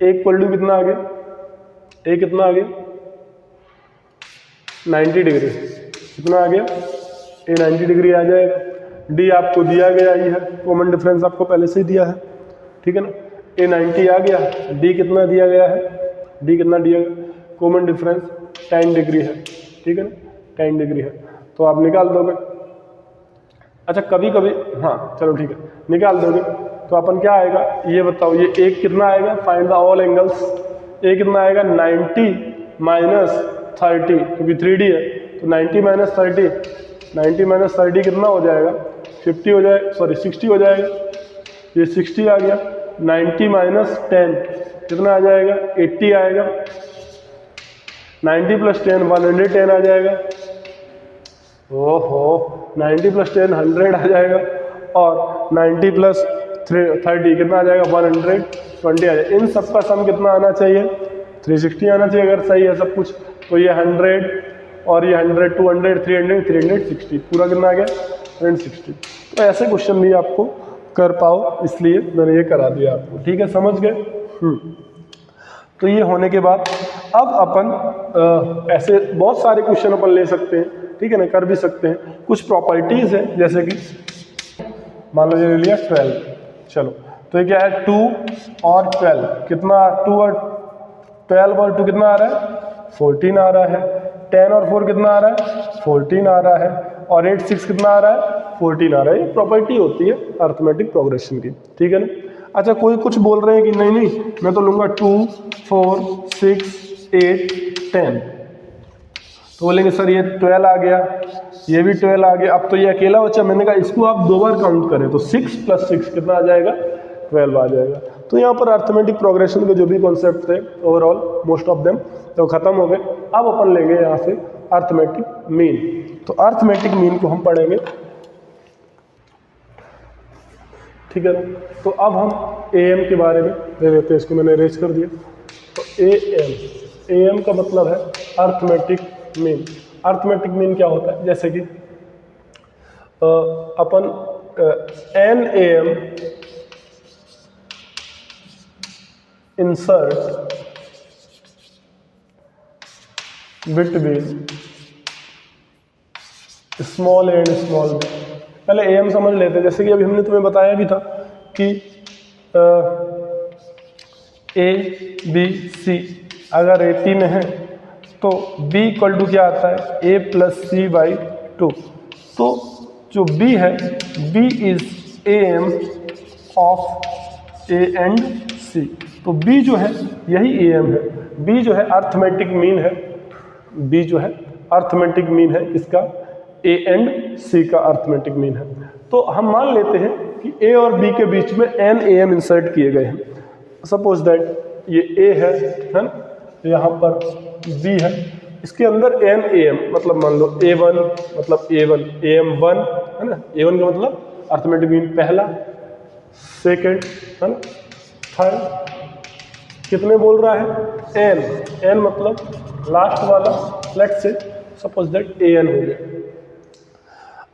A इक्वल टू कितना आ गया, A कितना आ गया, 90 डिग्री। कितना आ गया, A 90 डिग्री आ जाएगा। D आपको दिया गया ही है, कॉमन डिफरेंस आपको पहले से ही दिया है, ठीक है ना। A 90 आ गया, D कितना दिया गया है, D कितना दिया गया, कॉमन डिफरेंस 10 डिग्री है, ठीक है ना, 10 डिग्री है। तो आप निकाल दोगे। अच्छा कभी कभी, हाँ चलो ठीक है, निकाल दोगे तो अपन क्या आएगा ये बताओ, ये एक कितना आएगा, फाइंड द ऑल एंगल्स। ए कितना आएगा, 90 माइनस 30, क्योंकि 3D है तो 90 माइनस 30, 90 माइनस 30 कितना हो जाएगा, 50 हो जाएगा, सॉरी 60 हो जाएगा। ये 60 आ गया। 90 माइनस 10 कितना आ जाएगा, 80 आएगा। 90 प्लस 10 110 आ जाएगा। ओहो, 90 प्लस 10 100 आ जाएगा। और 90 प्लस 30 कितना आ जाएगा, 120 आ जाएगा। इन सब का सम कितना आना चाहिए, 360 आना चाहिए अगर सही है सब कुछ। तो ये 100 और ये 100, 200, 300, 360, पूरा कितना आ गया, 360। तो ऐसे क्वेश्चन भी आपको कर पाओ, इसलिए मैंने ये करा दिया आपको, ठीक है, समझ गए। तो ये होने के बाद अब अपन ऐसे बहुत सारे क्वेश्चन अपन ले सकते हैं, ठीक है ना, कर भी सकते हैं। कुछ प्रॉपर्टीज है, जैसे कि मान लो ये ले लिया 12, चलो तो ये क्या है, 2 और 12 कितना, 2 और 12 और 2 कितना आ रहा है, 14 आ रहा है। 10 और 4 कितना आ रहा है, 14 आ रहा है। और 8 6 कितना आ रहा है, 14 आ रहा है। ये प्रॉपर्टी होती है अर्थमेटिक प्रोग्रेशन की, ठीक है ना। अच्छा कोई कुछ बोल रहे हैं कि नहीं नहीं मैं तो लूँगा 2, 4, 6, 8, 10, तो बोलेंगे सर ये 12 आ गया, ये भी 12 आ गया, अब तो ये अकेला बच्चा। मैंने कहा इसको आप 2 बार काउंट करें तो 6 + 6 कितना आ जाएगा, 12 आ जाएगा। तो यहाँ पर अर्थमेटिक प्रोग्रेशन के जो भी कॉन्सेप्ट थे ओवरऑल मोस्ट ऑफ देम तो खत्म हो गए। अब अपन लेंगे यहाँ से अर्थमेटिक मीन। तो अर्थमेटिक मीन को हम पढ़ेंगे, ठीक है ना। तो अब हम AM के बारे में ले लेते हैं, इसको मैंने अरेंज कर दिया। तो AM का मतलब है अर्थमेटिक मीन। अर्थमेटिक मीन क्या होता है, जैसे कि अपन NAM insert between small a and small b. पहले AM समझ लेते हैं, जैसे कि अभी हमने तुम्हें बताया भी था कि ABC अगर AP में है तो B = क्या आता है, A + C/2। तो जो B है, B is AM of A and C। तो B जो है यही AM है। B जो है अर्थमेटिक मीन है, B जो है अर्थमेटिक मीन है, इसका A एंड C का अर्थमेटिक मीन है। तो हम मान लेते हैं कि A और B के बीच में NAM इंसर्ट किए गए हैं। सपोज दैट ये A है ना, यहाँ पर B है, इसके अंदर NAM मतलब मान लो A1 मतलब A1 AM1 है ना, A1 का मतलब अर्थमेटिक मीन पहला, सेकेंड है ना, थर्ड। कितने बोल रहा है, N मतलब लास्ट वाला, let's say suppose that AN हो गया।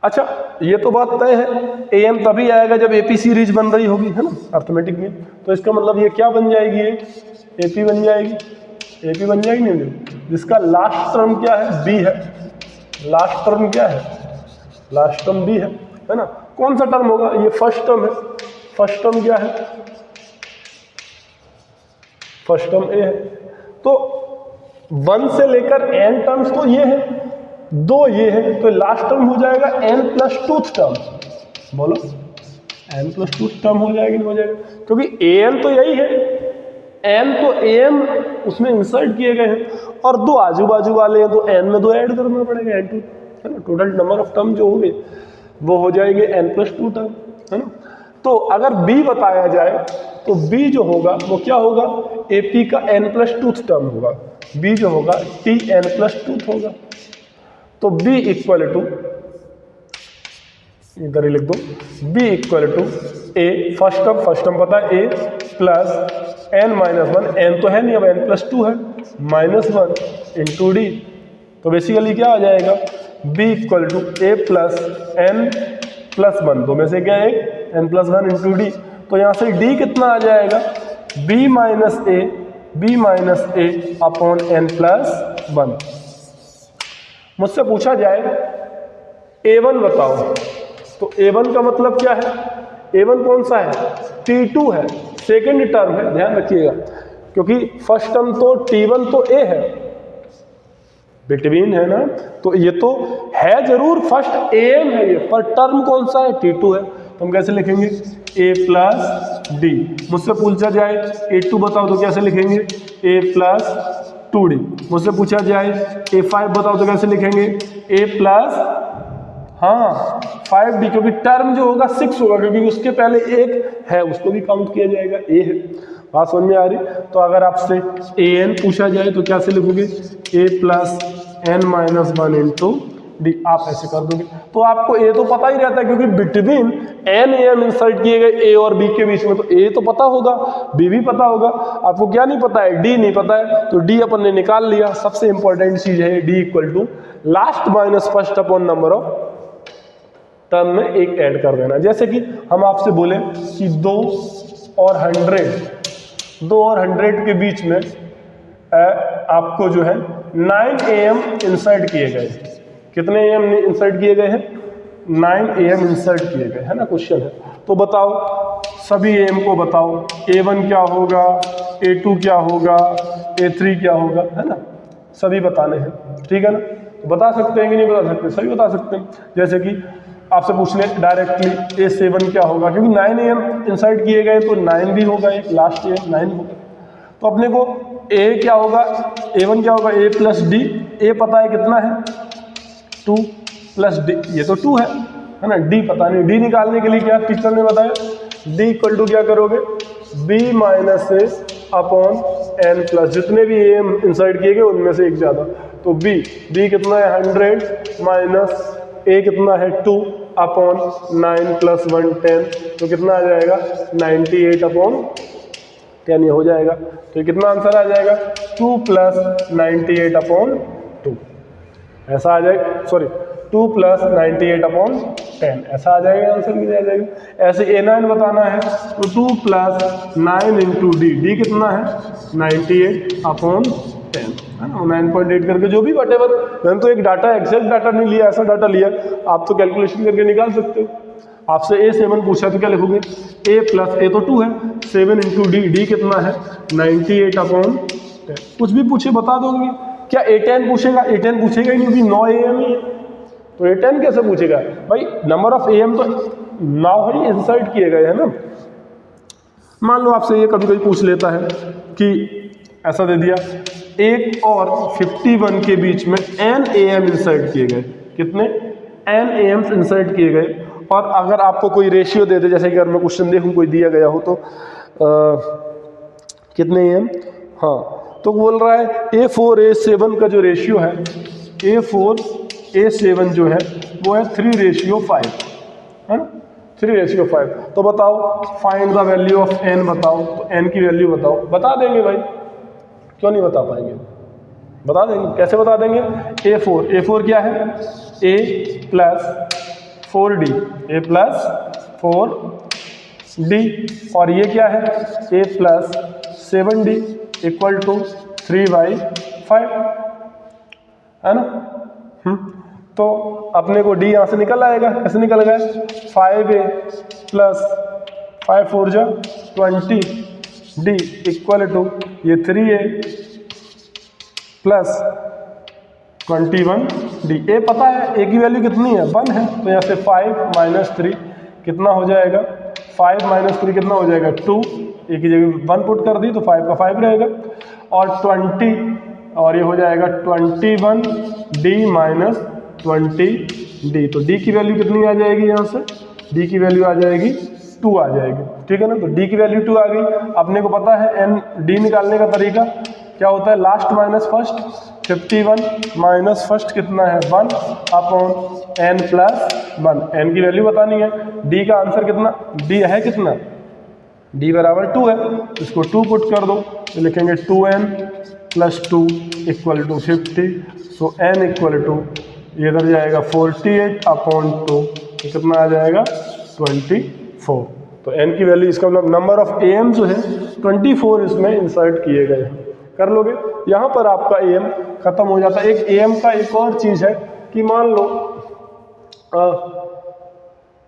अच्छा ये तो बात तय है, AM तभी आएगा जब AP सीरीज बन रही होगी, है ना, अर्थमेटिक मीन। तो इसका मतलब ये क्या बन जाएगी, ये AP बन जाएगी, AP बन जाएगी नहीं, जिसका लास्ट टर्म क्या है, B है। लास्ट टर्म क्या है, लास्ट टर्म B है ना। कौन सा टर्म होगा, ये फर्स्ट टर्म है। फर्स्ट टर्म क्या है, फर्स्ट टर्म A है। तो 1 से लेकर N टर्म्स तो ये है, 2 ये है, तो लास्ट टर्म हो जाएगा N + 2th टर्म। बोलो N + 2th टर्म हो जाएगी, नहीं हो जाएगा, क्योंकि AN तो यही है, N तो AM उसमें इंसर्ट किए गए हैं, और 2 आजू बाजू वाले हैं तो N में 2 ऐड करना पड़ेगा, N2 है ना। टोटल नंबर ऑफ टर्म जो होंगे वो हो जाएंगे N + 2 टर्म, है ना। तो अगर B बताया जाए तो B जो होगा वो क्या होगा, AP का N + 2th टर्म होगा। B जो होगा TN + 2th होगा। तो B = इधर ही लिख दो, B = A फर्स्ट टर्म पता है A प्लस N - 1, N तो है नहीं, अब N + 2 है, -1 × D। तो बेसिकली क्या आ जाएगा, B = A प्लस N + 1, दो में से क्या है, N + 1 × D। तो यहाँ से D कितना आ जाएगा, B - A अपॉन N + 1। मुझसे पूछा जाए A1 बताओ, तो A1 का मतलब क्या है, A1 कौन सा है, T2 है, सेकेंड टर्म है, ध्यान रखिएगा, क्योंकि फर्स्ट टर्म तो T1 तो A है, बिटवीन है ना, तो ये तो है जरूर फर्स्ट AM है ये, पर टर्म कौन सा है, T2 है। तो हम कैसे लिखेंगे, A + D। मुझसे पूछा जाए A2 बताओ तो कैसे लिखेंगे, A + 2D। मुझसे पूछा जाए A5 बताओ तो कैसे लिखेंगे, A + 5D, क्योंकि टर्म जो होगा 6 होगा, क्योंकि उसके पहले एक है, उसको भी काउंट किया जाएगा, A है। बात समझ में आ रही। तो अगर आपसे AN पूछा जाए तो कैसे लिखोगे, A + N - 1 × D। आप ऐसे कर दोगे तो आपको A तो पता ही रहता है, क्योंकि बिटवीन NAM इंसर्ट किए गए A और B के बीच में, तो A तो पता होगा, B भी पता होगा। आपको क्या नहीं पता है, D नहीं पता है, तो D अपन ने निकाल लिया। सबसे इंपॉर्टेंट चीज है D = last minus first upon number of term में एक ऐड कर देना। जैसे कि हम आपसे बोले कि 2 और 100 के बीच में आपको जो है 9 AM इंसर्ट किए गए। कितने AM इंसर्ट किए गए हैं, 9 AM इंसर्ट किए गए, है ना, क्वेश्चन है। तो बताओ सभी AM को बताओ, A1 क्या होगा, A2 क्या होगा, A3 क्या होगा, है ना, सभी बताने हैं, ठीक है ना। तो बता सकते हैं कि नहीं बता सकते, सभी बता सकते हैं। जैसे कि आपसे पूछ ले डायरेक्टली A7 क्या होगा, क्योंकि 9 AM इंसर्ट किए गए तो 9 भी होगा, एक लास्ट AM 9 होगा। तो अपने को A क्या होगा, A1 क्या होगा, A प्लस डी। A पता है कितना है 2 प्लस डी, ये तो 2 है ना, D पता नहीं। D निकालने के लिए क्या टीचर ने बताया, D इक्वल टू क्या करोगे, B माइनस ए अपॉन एन प्लस, जितने भी AM इंसर्ट किए गए उनमें से एक ज़्यादा। तो B कितना है 100 माइनस A कितना है 2 अपॉन 9 प्लस 1 10, तो कितना आ जाएगा 98 अपॉन 10, ये हो जाएगा। तो कितना आंसर आ जाएगा 2 प्लस 98 अपॉन 2, ऐसा आ जाएगा, सॉरी 2 प्लस 98 अपॉन 10, ऐसा आ जाएगा, आंसर मिल जाएगा। ऐसे A9 बताना है तो 2 प्लस 9 इंटू डी कितना है 98 अपॉन 10, है ना, 9.8 करके जो भी वटेवर। मैंने तो एक डाटा एग्जैक्ट डाटा नहीं लिया, ऐसा डाटा लिया, आप तो कैलकुलेशन करके निकाल सकते हो। आपसे A7 पूछा तो क्या लिखोगे, A प्लस A तो 2 है, 7 इंटू डी कितना है 98 अपॉन 10। कुछ भी पूछे बता दोगे। क्या A10 पूछेगा, A10 पूछेगा ही नहीं, क्योंकि 9 AM ही है, तो A10 कैसे पूछेगा भाई, नंबर ऑफ AM तो 9 ही इंसर्ट किए गए है ना। मान लो आपसे ये कभी कभी पूछ लेता है कि ऐसा दे दिया 1 और 51 के बीच में n AM इंसर्ट किए गए, कितने n AMs इंसर्ट किए गए, और अगर आपको कोई रेशियो दे दे, जैसे कि अगर मैं क्वेश्चन देखूं कोई दिया गया हो तो कितने AM, हाँ, तो बोल रहा है A4 A7 का जो रेशियो है, A4 A7 जो है वो है 3:5, है ना, 3:5। तो बताओ find the value of n, बताओ तो n की वैल्यू बताओ। बता देंगे भाई, क्यों नहीं बता पाएंगे, बता देंगे। कैसे बता देंगे, A4 क्या है, A plus 4D, A plus 4D, और ये क्या है A plus 7D equal to 3/5, है ना। तो अपने को D यहाँ से निकल आएगा, कैसे निकल गया, 5A प्लस 5 4 जा 20D इक्वल टू ये 3A प्लस 21D। A पता है, A की वैल्यू कितनी है 1 है, तो यहाँ से 5 माइनस 3 कितना हो जाएगा, 5 माइनस 3 कितना हो जाएगा 2, A की जगह 1 पुट कर दी तो 5 का 5 रहेगा, और 20, और ये हो जाएगा 21D माइनस 20D। तो D की वैल्यू कितनी आ जाएगी, यहाँ से D की वैल्यू आ जाएगी 2 आ जाएगी, ठीक है ना। तो D की वैल्यू 2 आ गई। अपने को पता है D निकालने का तरीका क्या होता है, last minus first, 51 minus first कितना है 1 अपॉन n प्लस 1, n की वैल्यू बतानी है। D का आंसर कितना, D है कितना, D बराबर 2 है, इसको 2 पुट कर दो तो लिखेंगे 2n plus 2 equal to 50, so n equal to ये इधर जाएगा 48 अपॉन 2, तो कितना आ जाएगा 24। तो n की वैल्यू, इसका मतलब नंबर ऑफ AM जो है 24 इसमें इंसर्ट किए गए हैं। कर लोगे, यहाँ पर आपका AM खत्म हो जाता है। एक AM का एक और चीज़ है कि मान लो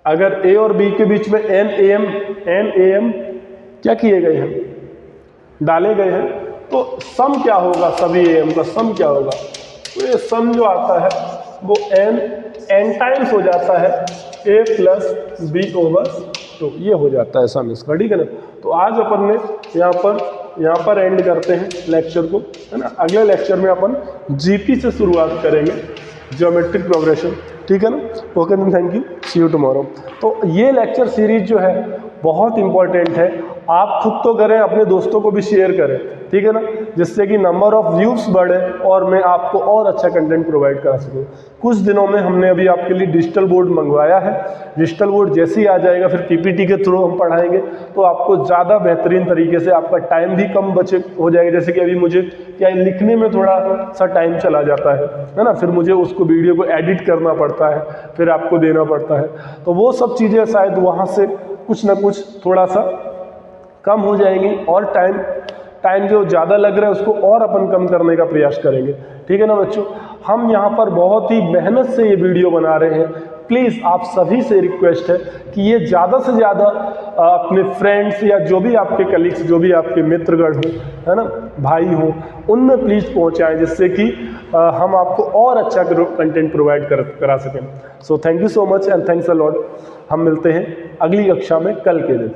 अगर A और B के बीच में n AM क्या किए गए हैं, डाले गए हैं, तो सम क्या होगा, सभी AM का सम क्या होगा, तो ये सम जो आता है वो n टाइम्स हो जाता है A प्लस B ओवर 2, ये हो जाता है सम इसका, ठीक है ना। तो आज अपन ने यहाँ पर एंड करते हैं लेक्चर को, है ना। अगले लेक्चर में अपन GP से शुरुआत करेंगे, ज्योमेट्रिक प्रोग्रेशन, ठीक है ना। Okay then, thank you, see you tomorrow. तो ये लेक्चर सीरीज जो है बहुत इंपॉर्टेंट है, आप खुद तो करें, अपने दोस्तों को भी शेयर करें, ठीक है ना, जिससे कि नंबर ऑफ व्यूज बढ़े और मैं आपको और अच्छा कंटेंट प्रोवाइड करा सकूं। कुछ दिनों में हमने अभी आपके लिए डिजिटल बोर्ड मंगवाया है, डिजिटल बोर्ड जैसे ही आ जाएगा फिर PPT के थ्रू हम पढ़ाएंगे, तो आपको ज़्यादा बेहतरीन तरीके से, आपका टाइम भी कम बचे हो जाएगा। जैसे कि अभी मुझे क्या लिखने में थोड़ा सा टाइम चला जाता है ना, फिर मुझे उसको वीडियो को एडिट करना पड़ता है, फिर आपको देना पड़ता है, तो वो सब चीज़ें शायद वहाँ से कुछ ना कुछ थोड़ा सा कम हो जाएंगी, और टाइम जो ज़्यादा लग रहा है उसको और अपन कम करने का प्रयास करेंगे, ठीक है ना बच्चों। हम यहाँ पर बहुत ही मेहनत से ये वीडियो बना रहे हैं, प्लीज़ आप सभी से रिक्वेस्ट है कि ये ज़्यादा से ज़्यादा अपने फ्रेंड्स या जो भी आपके कलीग्स, जो भी आपके मित्रगण हो, है ना, भाई हो, उनमें प्लीज़ पहुंचाएं, जिससे कि हम आपको और अच्छा कंटेंट प्रोवाइड करा सकें। So thank you so much and thanks a lot. हम मिलते हैं अगली कक्षा में कल के दिन।